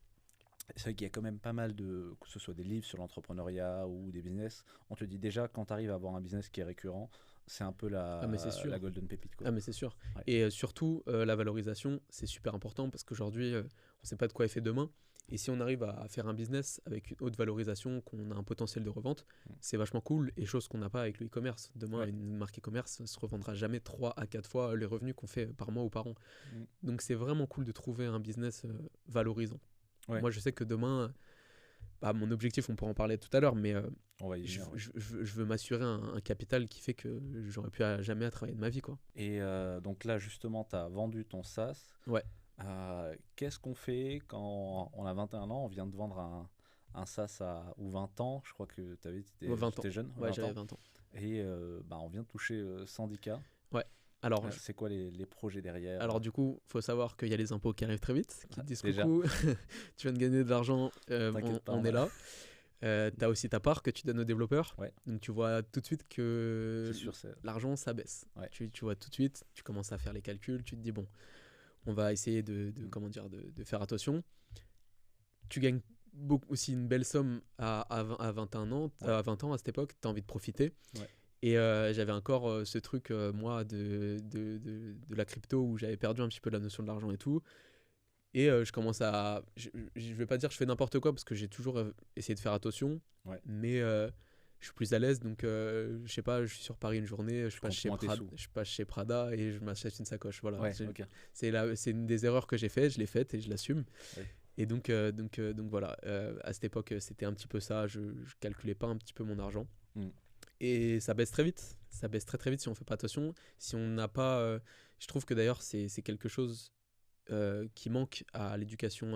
c'est vrai qu'il y a quand même pas mal de, que ce soit des livres sur l'entrepreneuriat ou des business, on te dit déjà quand tu arrives à avoir un business qui est récurrent, c'est un peu mais c'est sûr. la golden pépite, quoi. Ah mais c'est sûr. Ouais. Et surtout, la valorisation, c'est super important parce qu'aujourd'hui, on ne sait pas de quoi est fait demain. Et si on arrive à faire un business avec une haute valorisation, qu'on a un potentiel de revente, c'est vachement cool. Et chose qu'on n'a pas avec le e-commerce. Demain, une marque e-commerce ne se revendra jamais 3 à 4 fois les revenus qu'on fait par mois ou par an. Donc c'est vraiment cool de trouver un business valorisant. Ouais. Moi, je sais que demain, mon objectif, on pourra en parler tout à l'heure, mais On va y venir, je veux m'assurer un capital qui fait que j'aurais pu jamais à travailler de ma vie, quoi. Et donc là, justement, tu as vendu ton SaaS. Ouais. Qu'est-ce qu'on fait quand on a 21 ans, on vient de vendre un SaaS ou 20 ans, je crois que tu avais été jeune. Ouais, j'avais 20 ans. Et on vient de toucher 110K. Ouais. Alors, c'est quoi les projets derrière? Alors du coup, il faut savoir qu'il y a les impôts qui arrivent très vite, qui te disent déjà. coucou, tu viens de gagner de l'argent, on est là. Tu as aussi ta part que tu donnes aux développeurs. Ouais. Donc tu vois tout de suite que l'argent, ça baisse. Ouais. Tu vois tout de suite, tu commences à faire les calculs, tu te dis bon, on va essayer de faire attention. Tu gagnes aussi une belle somme à 21 ans, à 20 ans à cette époque, tu as envie de profiter. Ouais. Et j'avais encore ce truc, moi, de la crypto où j'avais perdu un petit peu la notion de l'argent et tout. Et je commence à... Je vais pas dire que je fais n'importe quoi parce que j'ai toujours essayé de faire attention. Ouais. Mais je suis plus à l'aise. Donc, je sais pas, je suis sur Paris une journée, je passe chez Prada et je m'achète une sacoche. Voilà. Ouais, c'est une des erreurs que j'ai faites, je l'ai faite et je l'assume. Ouais. Et donc voilà, à cette époque, c'était un petit peu ça. Je calculais pas un petit peu mon argent. Et ça baisse très vite. Ça baisse très très vite si on fait pas attention. Si on n'a pas... je trouve que d'ailleurs, c'est quelque chose qui manque à l'éducation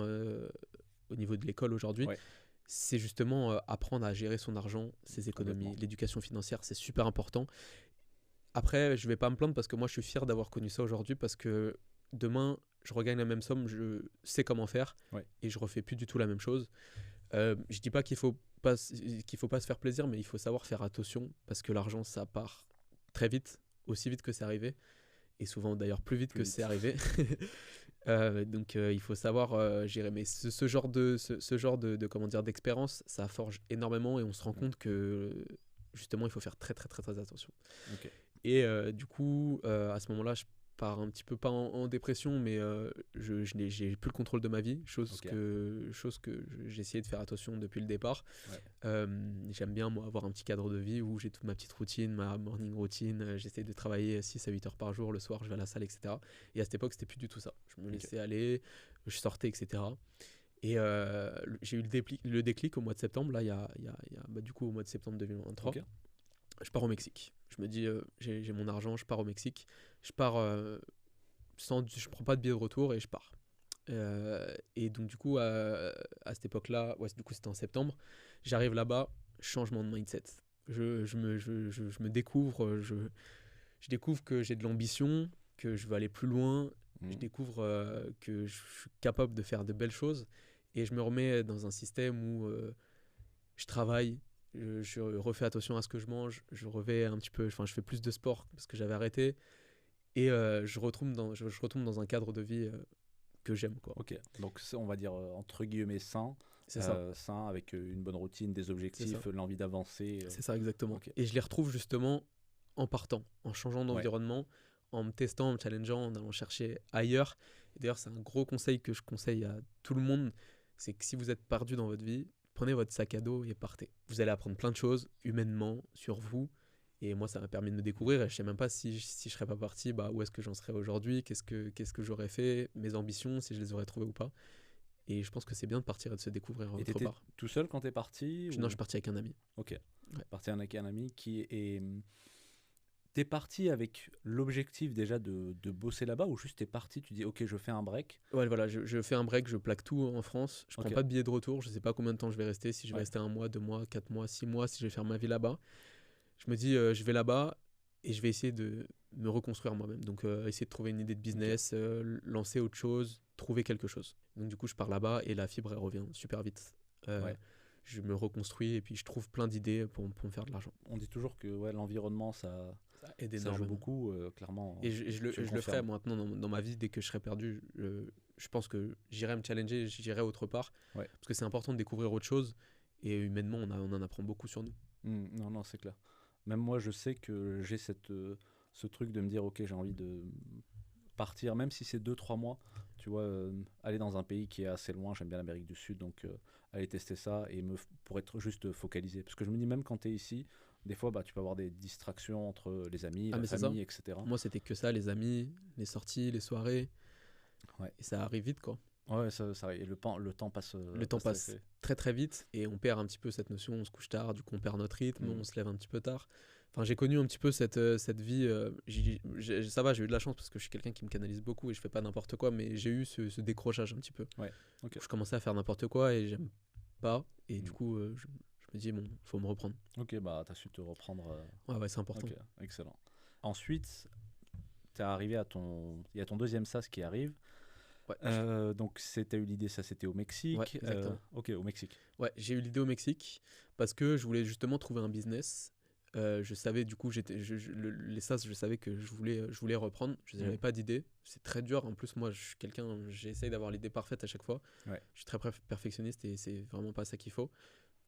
au niveau de l'école aujourd'hui. Ouais. C'est justement apprendre à gérer son argent, ses économies. L'éducation financière, c'est super important. Après, je vais pas me plaindre parce que moi, je suis fier d'avoir connu ça aujourd'hui parce que demain, je regagne la même somme, je sais comment faire et je refais plus du tout la même chose. Je dis pas qu'il faut pas se faire plaisir, mais il faut savoir faire attention parce que l'argent, ça part très vite, aussi vite que c'est arrivé et souvent d'ailleurs plus vite que c'est arrivé. Donc il faut savoir gérer, mais ce genre de comment dire, d'expérience, ça forge énormément et on se rend compte que justement il faut faire très très très très attention. Et du coup à ce moment-là, je pars un petit peu pas en dépression, mais j'ai plus le contrôle de ma vie, chose que j'ai essayé de faire attention depuis le départ. J'aime bien moi avoir un petit cadre de vie où j'ai toute ma petite routine, ma morning routine, j'essaie de travailler 6 à 8 heures par jour, le soir je vais à la salle, etc. Et à cette époque c'était plus du tout ça, je me laissais aller, je sortais, etc. Et j'ai eu le déclic au mois de septembre, là il y a du coup au mois de septembre 2023. Je pars au Mexique. Je me dis, j'ai mon argent, je pars au Mexique. Je pars je prends pas de billet de retour et je pars. Et donc du coup, à cette époque-là, du coup c'était en septembre, j'arrive là-bas, changement de mindset. Je me découvre, je découvre que j'ai de l'ambition, que je veux aller plus loin. Je découvre que je suis capable de faire de belles choses et je me remets dans un système où je travaille. Je refais attention à ce que je mange, je fais plus de sport parce que j'avais arrêté et je retombe dans un cadre de vie que j'aime, quoi. Ok, donc on va dire entre guillemets sain. C'est ça. Sain avec une bonne routine, des objectifs, l'envie d'avancer. C'est ça, exactement. Ok. Et je les retrouve justement en partant, en changeant d'environnement, en me testant, en me challengeant, en allant chercher ailleurs. Et d'ailleurs, c'est un gros conseil que je conseille à tout le monde, c'est que si vous êtes perdu dans votre vie, prenez votre sac à dos et partez. Vous allez apprendre plein de choses, humainement, sur vous. Et moi, ça m'a permis de me découvrir. Et je ne sais même pas si je ne serais pas parti, où est-ce que j'en serais aujourd'hui, qu'est-ce que j'aurais fait, mes ambitions, si je les aurais trouvées ou pas. Et je pense que c'est bien de partir et de se découvrir Et autre t'étais part. tout seul quand t'es parti Non, je suis parti avec un ami. Ok. Ouais. Parti avec un ami qui est. T'es parti avec l'objectif déjà de bosser là-bas ou juste t'es parti, tu dis ok, je fais un break? Ouais, voilà, je fais un break, je plaque tout en France. Je prends pas de billet de retour. Je sais pas combien de temps je vais rester. Si je vais rester 1 mois, 2 mois, 4 mois, 6 mois, si je vais faire ma vie là-bas. Je me dis, je vais là-bas et je vais essayer de me reconstruire moi-même. Donc, essayer de trouver une idée de business, lancer autre chose, trouver quelque chose. Donc, du coup, je pars là-bas et la fibre, elle revient super vite. Je me reconstruis et puis je trouve plein d'idées pour me faire de l'argent. On dit toujours que l'environnement, ça aide énormément. Ça joue beaucoup, clairement. Et je le ferai maintenant dans ma vie dès que je serai perdu. Je pense que j'irai me challenger, j'irai autre part. Parce que c'est important de découvrir autre chose. Et humainement, on en apprend beaucoup sur nous. Non, c'est clair. Même moi, je sais que j'ai ce truc de me dire, ok, j'ai envie de partir, même si c'est 2-3 mois, tu vois, aller dans un pays qui est assez loin. J'aime bien l'Amérique du Sud, donc aller tester ça et pour être juste focalisé. Parce que je me dis, même quand tu es ici, des fois, tu peux avoir des distractions entre les amis, la famille, etc. Moi, c'était que ça, les amis, les sorties, les soirées. Et ça arrive vite, quoi. Ouais, ça et le temps passe. Le temps passe très très vite et on perd un petit peu cette notion. On se couche tard, du coup on perd notre rythme, on se lève un petit peu tard. Enfin, j'ai connu un petit peu cette vie. Ça va, j'ai eu de la chance parce que je suis quelqu'un qui me canalise beaucoup et je fais pas n'importe quoi, mais j'ai eu ce décrochage un petit peu. Je commençais à faire n'importe quoi et j'aime pas. Et du coup, je me dis, bon, faut me reprendre. Ok, t'as su te reprendre. Ouais, c'est important. Ok, excellent. Ensuite, t'es arrivé il y a ton deuxième SaaS qui arrive. Donc t'as eu l'idée, ça c'était au Mexique. Ouais, exactement. Ok, au Mexique. Ouais, j'ai eu l'idée au Mexique parce que je voulais justement trouver un business. Je savais du coup, les SaaS, je savais que je voulais reprendre. Je n'avais pas d'idée. C'est très dur. En plus, moi, je suis quelqu'un, j'essaye d'avoir l'idée parfaite à chaque fois. Je suis très perfectionniste et c'est vraiment pas ça qu'il faut.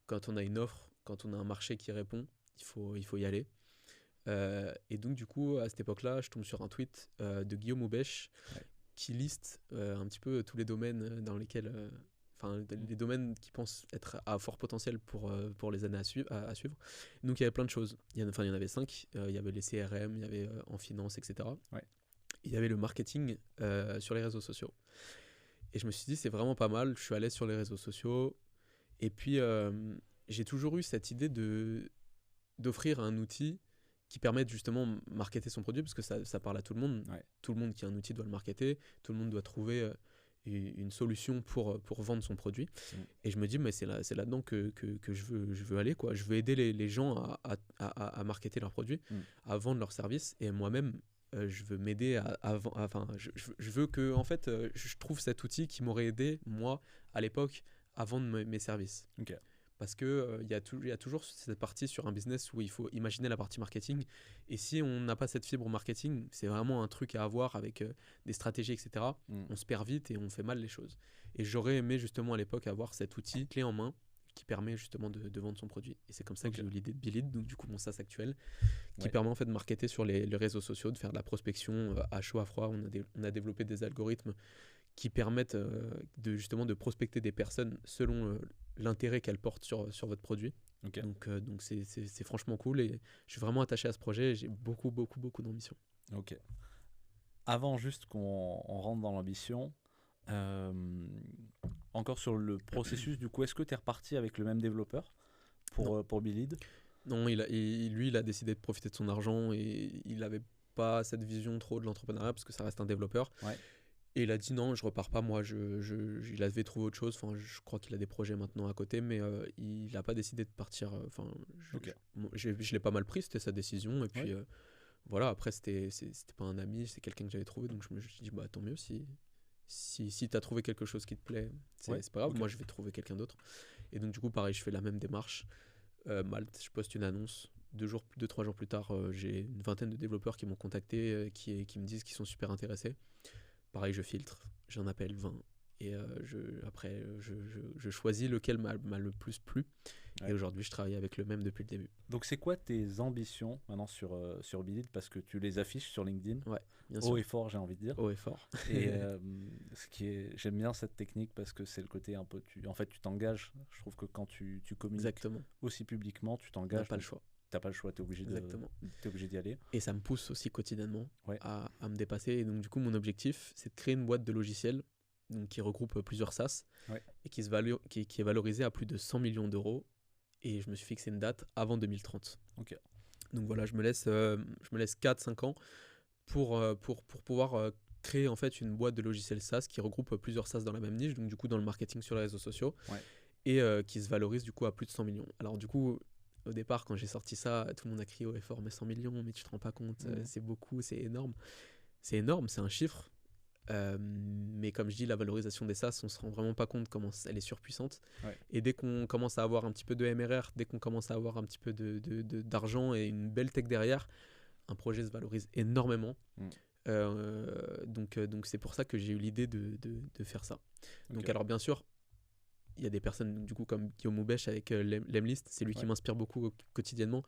Quand on a une offre, quand on a un marché qui répond, il faut y aller. Et donc, du coup, à cette époque-là, je tombe sur un tweet de Guillaume Houbèche qui liste un petit peu tous les domaines dans lesquels, les domaines qui pensent être à fort potentiel pour les années à suivre. Donc il y avait plein de choses. Il y en avait 5. Il y avait les CRM, il y avait en finance, etc. Il y avait le marketing sur les réseaux sociaux. Et je me suis dit, c'est vraiment pas mal. Je suis à l'aise sur les réseaux sociaux. Et puis, j'ai toujours eu cette idée d'offrir un outil qui permettent justement de marketer son produit parce que ça parle à tout le monde. Tout le monde qui a un outil doit le marketer. Tout le monde doit trouver une solution pour vendre son produit. Et je me dis, mais c'est là-dedans que je veux aller, quoi. Je veux aider les gens à marketer leurs produits, à vendre leurs services. Et moi-même, je veux m'aider je veux que, en fait, je trouve cet outil qui m'aurait aidé, moi, à l'époque, à vendre mes services. Parce qu'il y a toujours cette partie sur un business où il faut imaginer la partie marketing. Et si on n'a pas cette fibre marketing, c'est vraiment un truc à avoir avec des stratégies, etc. On se perd vite et on fait mal les choses. Et j'aurais aimé justement à l'époque avoir cet outil clé en main qui permet justement de vendre son produit. Et c'est comme ça que j'ai eu l'idée de Belead, donc du coup mon SaaS actuel, qui permet en fait de marketer sur les réseaux sociaux, de faire de la prospection à chaud, à froid. On a développé des algorithmes qui permettent justement de prospecter des personnes selon l'intérêt qu'elles portent sur votre produit. Donc c'est franchement cool et je suis vraiment attaché à ce projet et j'ai beaucoup d'ambition. Ok. Avant juste qu'on rentre dans l'ambition, encore sur le processus, du coup, est-ce que tu es reparti avec le même développeur pour Belead? Non, lui, il a décidé de profiter de son argent et il n'avait pas cette vision trop de l'entrepreneuriat parce que ça reste un développeur. Et il a dit non, je repars pas, moi, il avait trouvé autre chose. Enfin, je crois qu'il a des projets maintenant à côté, mais il n'a pas décidé de partir. Je l'ai pas mal pris, c'était sa décision. Et puis voilà, après, c'était pas un ami, c'est quelqu'un que j'avais trouvé. Donc je me suis dit, tant mieux si tu as trouvé quelque chose qui te plaît, c'est pas grave, moi je vais trouver quelqu'un d'autre. Et donc du coup, pareil, je fais la même démarche. Malte, je poste une annonce. 2-3 jours plus tard, j'ai une vingtaine de développeurs qui m'ont contacté, qui me disent qu'ils sont super intéressés. pareil, je filtre, j'en appelle 20. Et après, je choisis lequel m'a le plus plu. Ouais. Et aujourd'hui, je travaille avec le même depuis le début. Donc, c'est quoi tes ambitions maintenant sur Belead, parce que tu les affiches sur LinkedIn, Ouais, bien haut sûr. et fort, j'ai envie de dire. Haut et fort. Et j'aime bien cette technique parce que c'est le côté un peu, en fait, tu t'engages. Je trouve que quand tu communiques Exactement. aussi publiquement, tu On n'a t'engages. pas le choix. T'as pas le choix, t'es obligé d'y aller. Et ça me pousse aussi quotidiennement Ouais. à me dépasser. Et donc, du coup, mon objectif, c'est de créer une boîte de logiciels donc, qui regroupe plusieurs SaaS Ouais. et qui est valorisée à plus de 100 millions d'euros. Et je me suis fixé une date avant 2030. Ok. Donc voilà, je me laisse 4-5 ans pour pouvoir créer en fait une boîte de logiciels SaaS qui regroupe plusieurs SaaS dans la même niche, donc du coup dans le marketing sur les réseaux sociaux, Ouais. et qui se valorise du coup à plus de 100 millions. Alors du coup, au départ, quand j'ai sorti ça, tout le monde a crié haut et fort, mais 100 millions, mais tu te rends pas compte, c'est beaucoup, c'est énorme. C'est énorme, c'est un chiffre. Mais comme je dis, la valorisation des SaaS, on se rend vraiment pas compte comment elle est surpuissante. Ouais. Et dès qu'on commence à avoir un petit peu de MRR, dès qu'on commence à avoir un petit peu d'argent et une belle tech derrière, un projet se valorise énormément. Donc c'est pour ça que j'ai eu l'idée de faire ça. Donc alors bien sûr, il y a des personnes du coup comme Guillaume Moubèche avec Lemlist, c'est lui qui m'inspire beaucoup quotidiennement,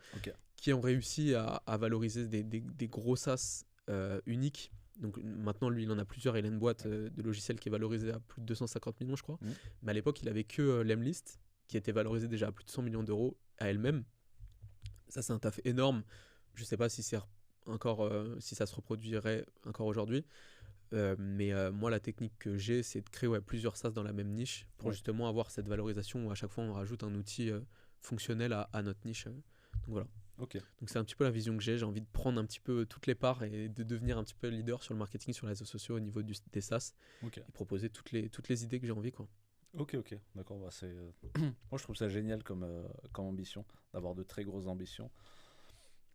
qui ont réussi à valoriser des gros SaaS uniques. Donc maintenant, lui, il en a plusieurs. Il a une boîte de logiciels qui est valorisée à plus de 250 millions, je crois. Mais à l'époque, il avait que Lemlist, qui était valorisée déjà à plus de 100 millions d'euros à elle-même. Ça, c'est un taf énorme. Je ne sais pas si c'est encore, si ça se reproduirait encore aujourd'hui. Mais moi, la technique que j'ai, c'est de créer plusieurs SaaS dans la même niche pour justement avoir cette valorisation où à chaque fois, on rajoute un outil fonctionnel à notre niche. Donc voilà. Okay. Donc c'est un petit peu la vision que j'ai envie de prendre un petit peu toutes les parts et de devenir un petit peu leader sur le marketing sur les réseaux sociaux au niveau des SaaS et proposer toutes les idées que j'ai envie, quoi. Ok, d'accord. Bah, moi je trouve ça génial comme ambition, d'avoir de très grosses ambitions.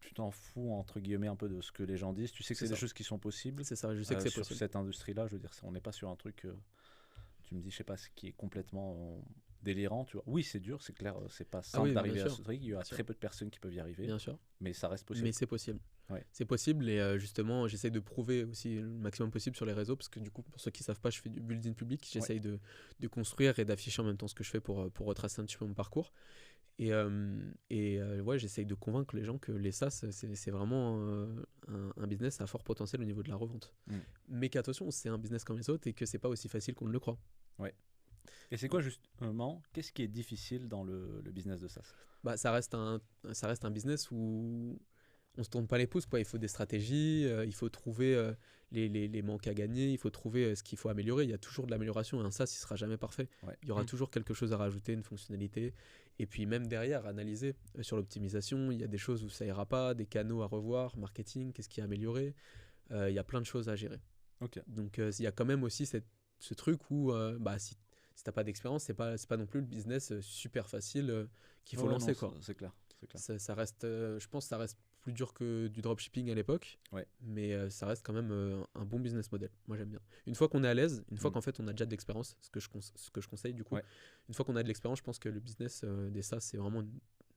Tu t'en fous entre guillemets un peu de ce que les gens disent, tu sais que c'est des choses qui sont possibles. C'est ça, je sais que c'est possible. Sur cette industrie-là, je veux dire, on n'est pas sur un truc, tu me dis, je sais pas, ce qui est complètement délirant, tu vois. Oui, c'est dur, c'est clair, c'est pas simple d'arriver à ce truc. Il y a très peu de personnes qui peuvent y arriver. Bien sûr. Mais ça reste possible. Mais c'est possible. Ouais. C'est possible et justement, j'essaye de prouver aussi le maximum possible sur les réseaux parce que du coup, pour ceux qui savent pas, je fais du building public. J'essaye de construire et d'afficher en même temps ce que je fais pour retracer un petit peu mon parcours. Et j'essaye de convaincre les gens que les SaaS, c'est vraiment un business à fort potentiel au niveau de la revente. Mais qu'attention, c'est un business comme les autres et que c'est pas aussi facile qu'on ne le croit. Ouais. Et c'est quoi justement, qu'est-ce qui est difficile dans le business de SaaS ? Bah, ça reste un business où on se tourne pas les pouces, quoi. Il faut des stratégies, il faut trouver les manques à gagner, il faut trouver ce qu'il faut améliorer. Il y a toujours de l'amélioration et un SaaS, il sera jamais parfait. Ouais. Il y aura toujours quelque chose à rajouter, une fonctionnalité. Et puis même derrière, analyser sur l'optimisation, il y a des choses où ça ira pas, des canaux à revoir, marketing, qu'est-ce qui est amélioré. Il y a plein de choses à gérer. Okay. Donc il y a quand même aussi ce truc où si t'as pas d'expérience, c'est pas non plus le business super facile qu'il faut lancer, quoi. C'est clair. Ça reste, je pense que ça reste plus dur que du dropshipping à l'époque, mais ça reste quand même un bon business model. Moi, j'aime bien. Une fois qu'on est à l'aise, une fois qu'en fait on a déjà de l'expérience, ce que je conseille du coup, une fois qu'on a de l'expérience, je pense que le business des SaaS, c'est vraiment un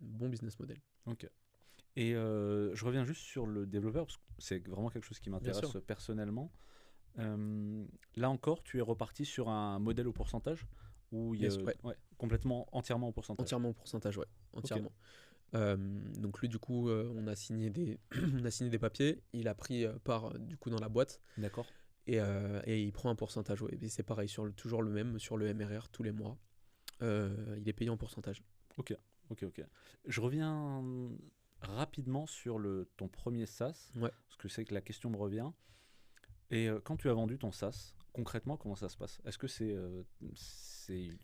bon business model. Ok. Et je reviens juste sur le développeur, parce que c'est vraiment quelque chose qui m'intéresse personnellement. Là encore, tu es reparti sur un modèle au pourcentage ou complètement, entièrement au pourcentage? Entièrement au pourcentage, entièrement. Okay. Donc lui, du coup, on a signé des papiers. Il a pris part du coup dans la boîte. D'accord. Et il prend un pourcentage. Et c'est pareil, toujours le même sur le MRR tous les mois. Il est payé en pourcentage. Ok. Je reviens rapidement sur ton premier SaaS, parce que c'est que la question me revient. Et quand tu as vendu ton SaaS, concrètement, comment ça se passe ? Est-ce que c'est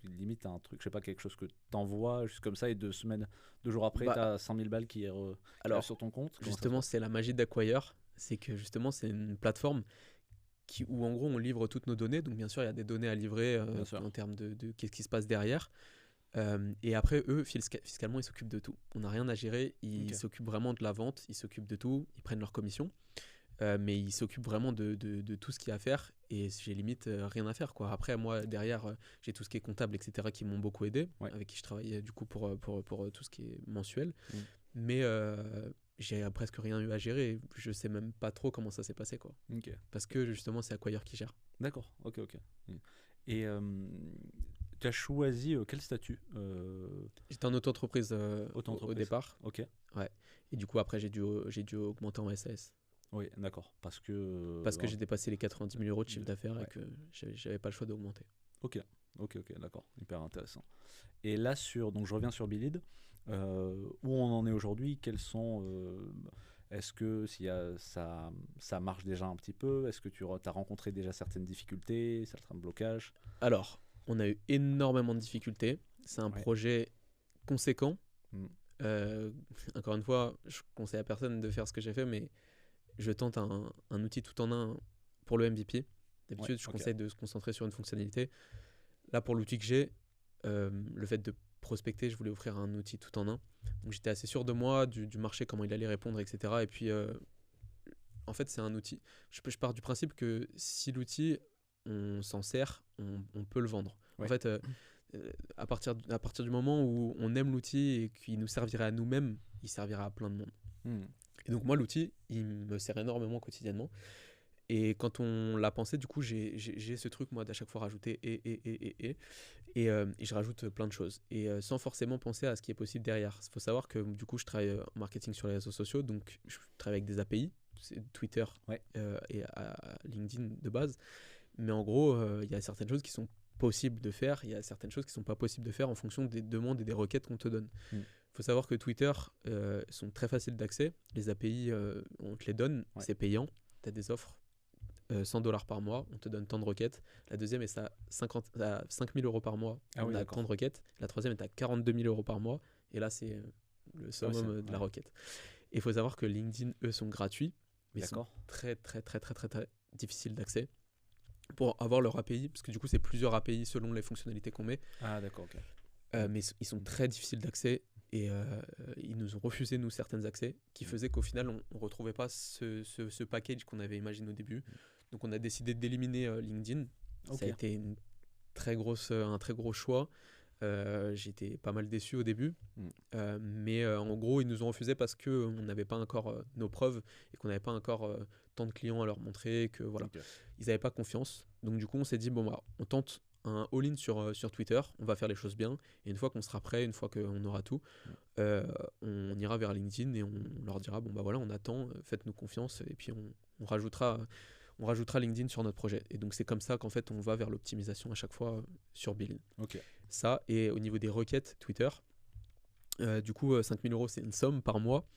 limite un truc, je sais pas, quelque chose que t'envoies juste comme ça et 2 jours après, tu as 100 000 balles qui arrivent sur ton compte ? Justement, c'est la magie d'Acquire. C'est que justement, c'est une plateforme où en gros, on livre toutes nos données. Donc bien sûr, il y a des données à livrer en termes de qu'est-ce qui se passe derrière. Et après, eux, fiscalement, ils s'occupent de tout. On n'a rien à gérer. Ils s'occupent vraiment de la vente. Ils s'occupent de tout. Ils prennent leur commission. Mais ils s'occupent vraiment de tout ce qu'il y a à faire et j'ai limite rien à faire, quoi. Après, moi, derrière, j'ai tout ce qui est comptable, etc., qui m'ont beaucoup aidé, avec qui je travaillais du coup pour tout ce qui est mensuel. Mais j'ai presque rien eu à gérer. Je sais même pas trop comment ça s'est passé, quoi. Ok. Parce que justement, c'est Acquire qui gère. D'accord, ok. Et tu as choisi quel statut J'étais en auto-entreprise au Auto-entreprise. départ. Ok. Ouais. Et du coup, après, j'ai dû augmenter en SAS. Oui, d'accord. Parce que. Parce que j'ai dépassé les 90 000 euros de chiffre d'affaires Ouais. et que j'avais pas le choix d'augmenter. Ok, d'accord. Hyper intéressant. Et là, donc je reviens sur Belead. Où on en est aujourd'hui, quels sont. Est-ce que ça marche déjà un petit peu? Est-ce que tu as rencontré déjà certaines difficultés, certains blocages? Alors, on a eu énormément de difficultés. C'est un projet conséquent. Encore une fois, je conseille à personne de faire ce que j'ai fait, mais je tente un outil tout en un pour le MVP. D'habitude, je conseille de se concentrer sur une fonctionnalité. Là, pour l'outil que j'ai, le fait de prospecter, je voulais offrir un outil tout en un. Donc j'étais assez sûr de moi, du marché, comment il allait répondre, etc. Et puis, en fait, c'est un outil. Je pars du principe que si l'outil, on s'en sert, on peut le vendre. En fait, à partir du moment où on aime l'outil et qu'il nous servirait à nous-mêmes, il servira à plein de monde. Et donc moi, l'outil, il me sert énormément quotidiennement. Et quand on l'a pensé, du coup, j'ai ce truc, moi, d'à chaque fois rajouter et je rajoute plein de choses. Et sans forcément penser à ce qui est possible derrière. Il faut savoir que, du coup, je travaille en marketing sur les réseaux sociaux, donc je travaille avec des API, c'est Twitter et LinkedIn de base. Mais en gros, il y a certaines choses qui sont possibles de faire, il y a certaines choses qui ne sont pas possibles de faire en fonction des demandes et des requêtes qu'on te donne. Il faut savoir que Twitter sont très faciles d'accès. Les API, on te les donne, c'est payant, tu as des offres. $100 par mois, on te donne tant de requêtes. La deuxième est à 5 000 euros par mois, on a tant de requêtes. La troisième est à 42 000 euros par mois. Et là, c'est le summum de la requête. Et il faut savoir que LinkedIn, eux, sont gratuits, mais sont très, très, très, très, très, très difficiles d'accès pour avoir leur API, parce que du coup, c'est plusieurs API selon les fonctionnalités qu'on met. Ah, d'accord, ok. Mais ils sont très difficiles d'accès. Et ils nous ont refusé, nous, certains accès qui faisaient qu'au final, on ne retrouvait pas ce package qu'on avait imaginé au début. Donc, on a décidé d'éliminer LinkedIn. Ça a été un très gros choix. J'étais pas mal déçu au début. Mais en gros, ils nous ont refusé parce qu'on n'avait pas encore nos preuves et qu'on n'avait pas encore tant de clients à leur montrer. Que, voilà. Ils n'avaient pas confiance. Donc, du coup, on s'est dit, bon, bah, on tente un all-in sur Twitter, on va faire les choses bien, et une fois qu'on sera prêt, une fois qu'on aura tout, on ira vers LinkedIn et on leur dira, bon bah voilà, on attend, faites-nous confiance, et puis on rajoutera LinkedIn sur notre projet. Et donc c'est comme ça qu'en fait on va vers l'optimisation à chaque fois sur Belead. Ça, et au niveau des requêtes Twitter, du coup 5 000 euros c'est une somme par mois,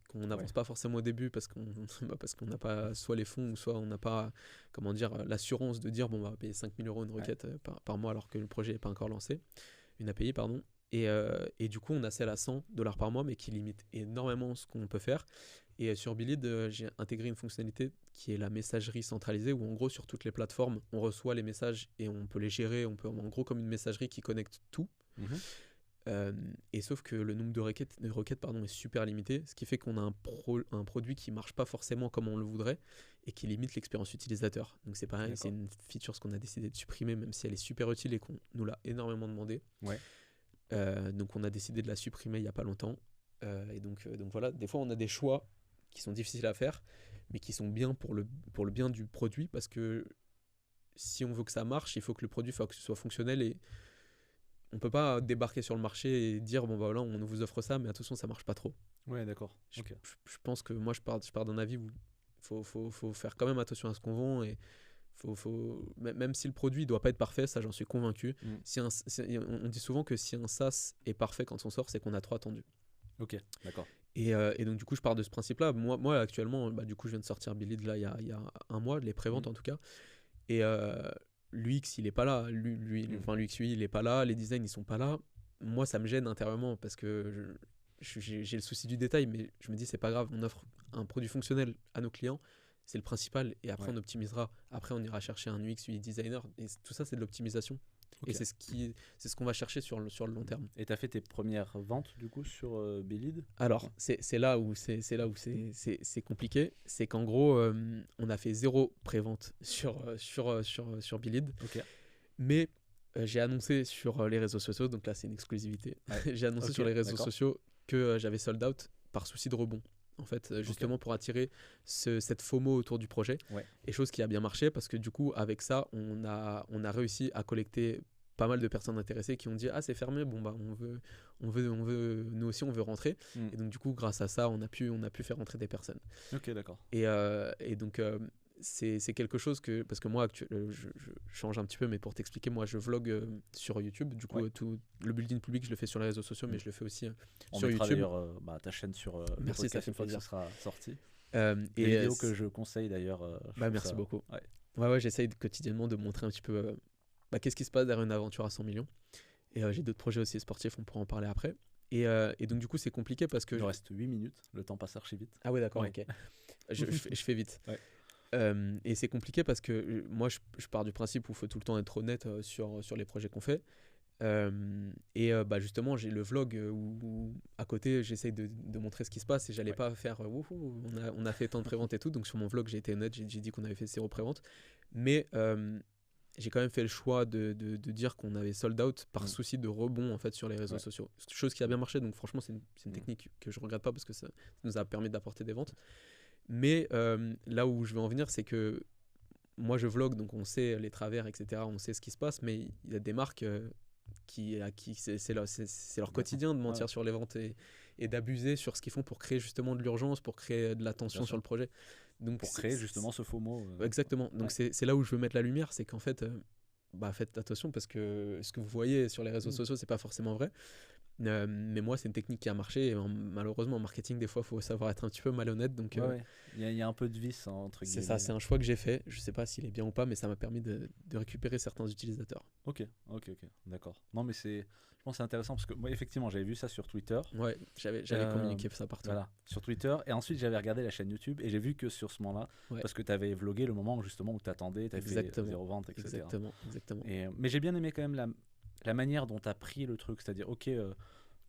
qu'on n'avance pas forcément au début parce qu'on n'a pas soit les fonds ou soit on n'a pas l'assurance de dire bon on va payer 5 000 euros une requête par mois alors que le projet n'est pas encore lancé, une API pardon, et du coup on a celle à $100 par mois mais qui limite énormément ce qu'on peut faire. Et sur Belead, j'ai intégré une fonctionnalité qui est la messagerie centralisée où en gros sur toutes les plateformes on reçoit les messages et on peut les gérer, on peut en gros comme une messagerie qui connecte tout. Et sauf que le nombre de requêtes est super limité, ce qui fait qu'on a un produit qui marche pas forcément comme on le voudrait et qui limite l'expérience utilisateur. Donc c'est pareil, c'est une feature qu'on a décidé de supprimer même si elle est super utile et qu'on nous l'a énormément demandé. Donc on a décidé de la supprimer il y a pas longtemps. Et donc voilà, des fois on a des choix qui sont difficiles à faire mais qui sont bien pour le bien du produit, parce que si on veut que ça marche, il faut que le produit soit fonctionnel et on peut pas débarquer sur le marché et dire bon bah voilà on vous offre ça mais attention ça marche pas trop. Ouais, d'accord. Je pense que moi je pars d'un avis où faut faire quand même attention à ce qu'on vend, et même si le produit doit pas être parfait, ça j'en suis convaincu. On dit souvent que si un SaaS est parfait quand on sort, c'est qu'on a trop attendu. Ok, d'accord. Et donc du coup je pars de ce principe là. Moi actuellement du coup je viens de sortir Belead là il y a un mois, les préventes en tout cas, et l'UX il est pas là, l'UX UI il est pas là, les designs ils sont pas là. Moi ça me gêne intérieurement parce que j'ai le souci du détail, mais je me dis c'est pas grave, on offre un produit fonctionnel à nos clients, c'est le principal, et après on optimisera, après on ira chercher un UX UI designer, et tout ça c'est de l'optimisation. Et c'est ce qu'on va chercher sur le long terme. Et tu as fait tes premières ventes du coup sur Belead? Alors c'est là où c'est compliqué, c'est qu'en gros on a fait 0 prévente sur Belead, mais j'ai annoncé sur les réseaux sociaux, donc là c'est une exclusivité. J'ai annoncé sur les réseaux sociaux que j'avais sold out par souci de rebond. en fait, justement pour attirer cette FOMO autour du projet. Ouais. Et chose qui a bien marché parce que du coup, avec ça, on a réussi à collecter pas mal de personnes intéressées qui ont dit c'est fermé, bon bah on veut, nous aussi on veut rentrer. Et donc du coup, grâce à ça, on a pu faire rentrer des personnes. Ok, d'accord. Et donc c'est quelque chose que, parce que moi je change un petit peu, mais pour t'expliquer, moi je vlog sur YouTube, du coup tout le building public je le fais sur les réseaux sociaux, mais je le fais aussi sur mettra YouTube. D'ailleurs ta chaîne sur le Merci, podcast ça fait une fois que plaisir. ça sera sorti. Des vidéos que je conseille d'ailleurs. Merci beaucoup. Ouais, j'essaye quotidiennement de montrer un petit peu qu'est-ce qui se passe derrière une aventure à 100 millions. Et j'ai d'autres projets aussi sportifs, on pourra en parler après. Et donc du coup c'est compliqué parce que... Il nous reste 8 minutes, le temps passe archi vite. Ah ouais, d'accord, ok. je fais vite. Ouais. Et c'est compliqué parce que moi je pars du principe où il faut tout le temps être honnête sur les projets qu'on fait. Justement j'ai le vlog où à côté j'essaye de montrer ce qui se passe et j'allais pas faire on a fait tant de préventes et tout. Donc sur mon vlog j'ai été honnête, j'ai dit qu'on avait fait 0 prévente. Mais j'ai quand même fait le choix de dire qu'on avait sold out par souci de rebond en fait sur les réseaux sociaux. Chose qui a bien marché, donc franchement c'est une technique que je regrette pas parce que ça nous a permis d'apporter des ventes. Mais là où je veux en venir, c'est que moi je vlog, donc on sait les travers, etc. On sait ce qui se passe, mais il y a des marques à qui c'est leur quotidien de mentir sur les ventes et d'abuser sur ce qu'ils font pour créer justement de l'urgence, pour créer de la tension sur le projet. Donc, pour créer justement ce FOMO. Exactement. Donc c'est là où je veux mettre la lumière, c'est qu'en fait, faites attention parce que ce que vous voyez sur les réseaux sociaux, c'est pas forcément vrai. Mais moi, c'est une technique qui a marché. Et malheureusement, en marketing, des fois, il faut savoir être un petit peu malhonnête. Donc, il y a un peu de vice entre guillemets. C'est ça, c'est un choix que j'ai fait. Je sais pas s'il est bien ou pas, mais ça m'a permis de récupérer certains utilisateurs. Ok, d'accord. Non, mais je pense que c'est intéressant parce que moi, effectivement, j'avais vu ça sur Twitter. Ouais, j'avais communiqué ça partout. Voilà, sur Twitter. Et ensuite, j'avais regardé la chaîne YouTube et j'ai vu que sur ce moment-là, parce que tu avais vlogué le moment justement où tu attendais, tu avais fait 0 vente, etc. Exactement. Mais j'ai bien aimé quand même la manière dont tu as pris le truc. C'est-à-dire, ok,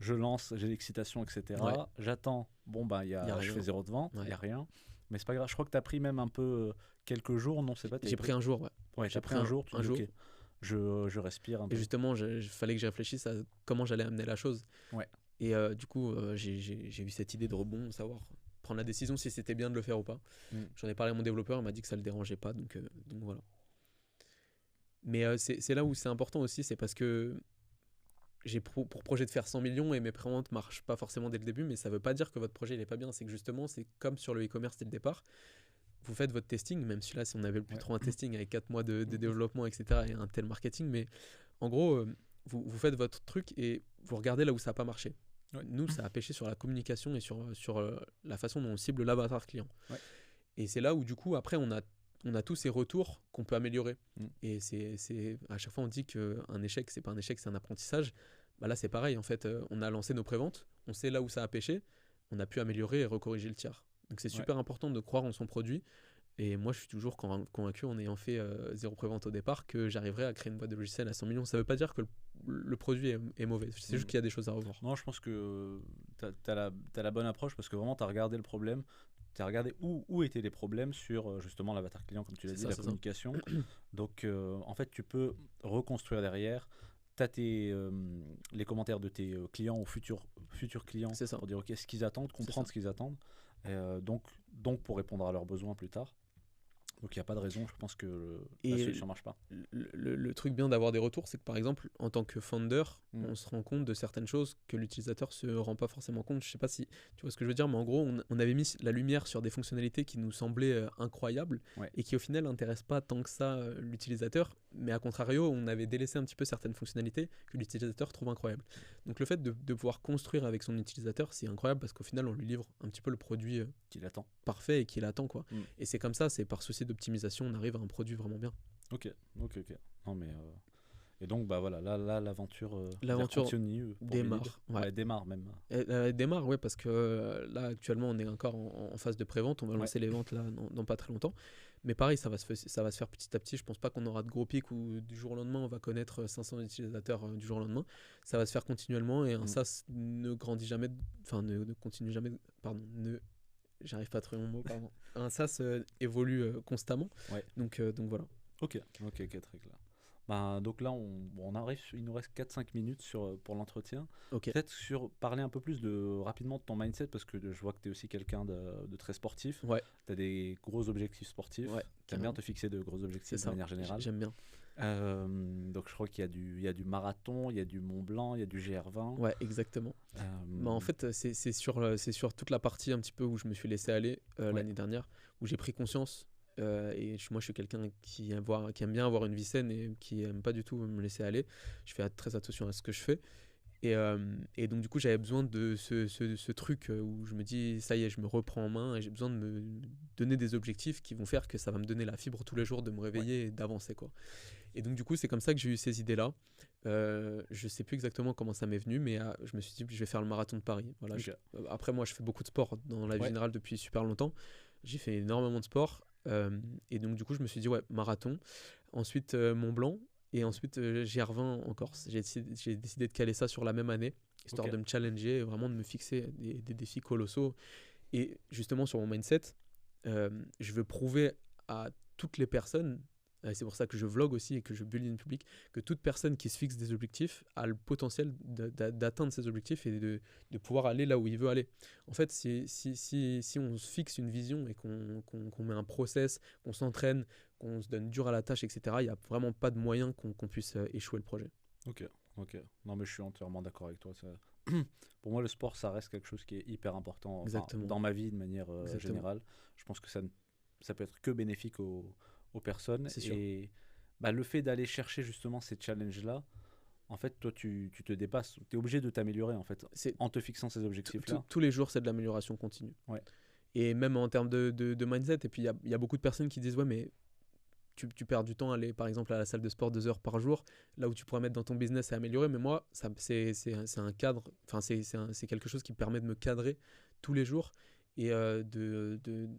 je lance, j'ai l'excitation, etc. J'attends, je fais 0 de vente, il n'y a rien. Mais c'est pas grave, je crois que tu as pris même un peu quelques jours, non, c'est pas. J'ai pris un jour, ouais. J'ai pris un jour, tu dis, ok, je respire un peu. Et justement, il fallait que je réfléchisse à comment j'allais amener la chose. Ouais. Et du coup, j'ai eu cette idée de rebond, savoir prendre la décision si c'était bien de le faire ou pas. J'en ai parlé à mon développeur, il m'a dit que ça le dérangeait pas, donc voilà. Mais c'est là où c'est important aussi, c'est parce que j'ai pour projet de faire 100 millions et mes préventes ne marchent pas forcément dès le début, mais ça ne veut pas dire que votre projet n'est pas bien. C'est que justement, c'est comme sur le e-commerce dès le départ. Vous faites votre testing, même si là, si on avait plus trop un testing avec 4 mois de développement, etc., et un tel marketing, mais en gros, vous faites votre truc et vous regardez là où ça n'a pas marché. Ouais. Nous, ça a pêché sur la communication et sur la façon dont on cible l'avatar client. Ouais. Et c'est là où, du coup, après, on a tous ces retours qu'on peut améliorer. Et à chaque fois, on dit qu'un échec, c'est pas un échec, c'est un apprentissage. Là, c'est pareil. En fait, on a lancé nos préventes, on sait là où ça a pêché, on a pu améliorer et recorriger le tir. Donc, c'est super important de croire en son produit. Et moi, je suis toujours convaincu, en ayant fait 0 prévente au départ, que j'arriverai à créer une boîte de logiciels à 100 millions. Ça ne veut pas dire que le produit est mauvais. C'est juste qu'il y a des choses à revoir. Non, je pense que tu as la bonne approche parce que vraiment, tu as regardé le problème. Tu as regardé où étaient les problèmes sur justement l'avatar client, comme tu l'as dit, la communication. Donc, en fait, tu peux reconstruire derrière. Tu as les commentaires de tes clients ou futurs clients pour dire ok, ce qu'ils attendent, comprendre ce qu'ils attendent. Donc, pour répondre à leurs besoins plus tard. Donc il n'y a pas de raison, je pense que la solution ne marche pas. Le truc bien d'avoir des retours, c'est que par exemple, en tant que founder, on se rend compte de certaines choses que l'utilisateur ne se rend pas forcément compte. Je ne sais pas si tu vois ce que je veux dire, mais en gros, on avait mis la lumière sur des fonctionnalités qui nous semblaient incroyables et qui au final n'intéressent pas tant que ça l'utilisateur. Mais à contrario, on avait délaissé un petit peu certaines fonctionnalités que l'utilisateur trouve incroyables. Donc le fait de pouvoir construire avec son utilisateur, c'est incroyable parce qu'au final, on lui livre un petit peu le produit qu'il attend. Parfait et qu'il attend, quoi. Et c'est comme ça, c'est par souci d'optimisation, on arrive à un produit vraiment bien. Ok. Non mais et donc voilà, là l'aventure continue, démarre. Elle démarre même. Elle démarre, ouais, parce que là actuellement on est encore en phase de pré-vente, on va lancer les ventes là dans pas très longtemps. Mais pareil, ça va se faire petit à petit. Je pense pas qu'on aura de gros pics où du jour au lendemain on va connaître 500 utilisateurs du jour au lendemain. Ça va se faire continuellement et un SaaS ne grandit jamais, ne continue jamais, j'arrive pas à trouver mon mot, pardon. Un SaaS évolue constamment. Donc voilà. Ok, très clair. Donc là, il nous reste 4-5 minutes pour l'entretien. Ok. Peut-être parler un peu plus rapidement de ton mindset, parce que je vois que tu es aussi quelqu'un de très sportif. Ouais. Tu as des gros objectifs sportifs. Ouais, Tu aimes bien te fixer de gros objectifs c'est de ça. manière générale. J'aime bien. Donc je crois qu'il y a du marathon, il y a du Mont Blanc, il y a du GR20. Ouais, exactement. En fait, c'est sur toute la partie un petit peu où je me suis laissé aller l'année dernière, où j'ai pris conscience. Moi, je suis quelqu'un qui aime bien avoir une vie saine et qui aime pas du tout me laisser aller. Je fais très attention à ce que je fais. Et donc, du coup, j'avais besoin de ce truc où je me dis, ça y est, je me reprends en main et j'ai besoin de me donner des objectifs qui vont faire que ça va me donner la fibre tous les jours de me réveiller et d'avancer, quoi. Et donc, du coup, c'est comme ça que j'ai eu ces idées-là. Je sais plus exactement comment ça m'est venu, mais je me suis dit, je vais faire le marathon de Paris. Voilà, Ok. après, moi, je fais beaucoup de sport dans la vie générale depuis super longtemps. J'ai fait énormément de sport. Et donc, du coup, je me suis dit, ouais, marathon. Ensuite, Mont Blanc. Et ensuite, GR20 en Corse. J'ai décidé de caler ça sur la même année, histoire de me challenger, et vraiment de me fixer des défis colossaux. Et justement, sur mon mindset, je veux prouver à toutes les personnes, et c'est pour ça que je vlog aussi et que je build in public, que toute personne qui se fixe des objectifs a le potentiel d'atteindre ses objectifs et de pouvoir aller là où il veut aller. En fait, si on se fixe une vision et qu'on met un process, qu'on s'entraîne, qu'on se donne dur à la tâche, etc., il n'y a vraiment pas de moyen qu'on puisse échouer le projet. Ok. Non, mais je suis entièrement d'accord avec toi. Pour moi, le sport, ça reste quelque chose qui est hyper important dans ma vie de manière générale. Je pense que ça peut être que bénéfique aux personnes. C'est sûr. Et le fait d'aller chercher justement ces challenges-là, en fait, toi, tu te dépasses. Tu es obligé de t'améliorer en fait, en te fixant ces objectifs-là. Tous les jours, c'est de l'amélioration continue. Ouais. Et même en termes de mindset. Et puis, il y a beaucoup de personnes qui disent, ouais, mais tu perds du temps à aller par exemple à la salle de sport 2 heures par jour, là où tu pourrais mettre dans ton business et améliorer. Mais moi, c'est un cadre, enfin c'est quelque chose qui permet de me cadrer tous les jours et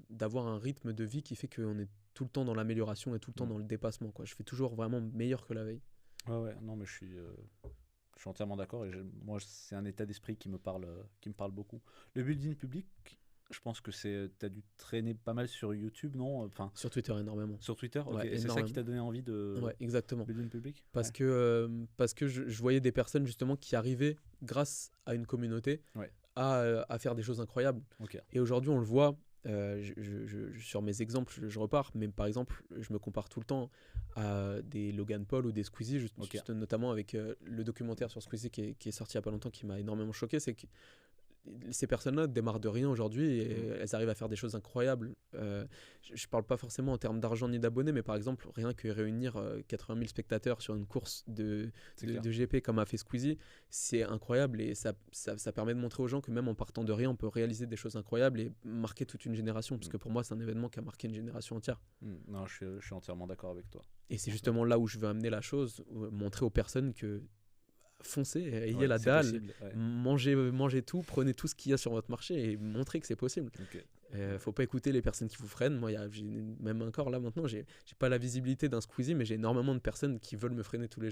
d'avoir un rythme de vie qui fait qu'on est tout le temps dans l'amélioration et tout le temps dans le dépassement, quoi. Je fais toujours vraiment meilleur que la veille. Ouais, non, mais je suis entièrement d'accord. Et moi, c'est un état d'esprit qui me parle beaucoup. Le building public, je pense que tu as dû traîner pas mal sur YouTube, non? Sur Twitter, énormément. Sur Twitter, ok. Ouais, et c'est ça qui t'a donné envie de exactement. building public? Parce que je voyais des personnes justement qui arrivaient grâce à une communauté à faire des choses incroyables. Okay. Et aujourd'hui, on le voit. Sur mes exemples, je repars, mais par exemple, je me compare tout le temps à des Logan Paul ou des Squeezie, juste notamment avec le documentaire sur Squeezie qui est sorti il n'y a pas longtemps, qui m'a énormément choqué. C'est que ces personnes-là démarrent de rien aujourd'hui et elles arrivent à faire des choses incroyables. Je parle pas forcément en termes d'argent ni d'abonnés, mais par exemple, rien que réunir 80 000 spectateurs sur une course de GP comme a fait Squeezie, c'est incroyable et ça permet de montrer aux gens que même en partant de rien, on peut réaliser des choses incroyables et marquer toute une génération, parce que pour moi, c'est un événement qui a marqué une génération entière. Non, je suis entièrement d'accord avec toi. Et c'est justement là où je veux amener la chose, montrer aux personnes que foncez, ayez la dalle, possible, mangez tout, prenez tout ce qu'il y a sur votre marché et montrez que c'est possible. Faut pas écouter les personnes qui vous freinent. Moi, même encore là maintenant, j'ai pas la visibilité d'un Squeezie, mais j'ai énormément de personnes qui veulent me freiner tous les jours.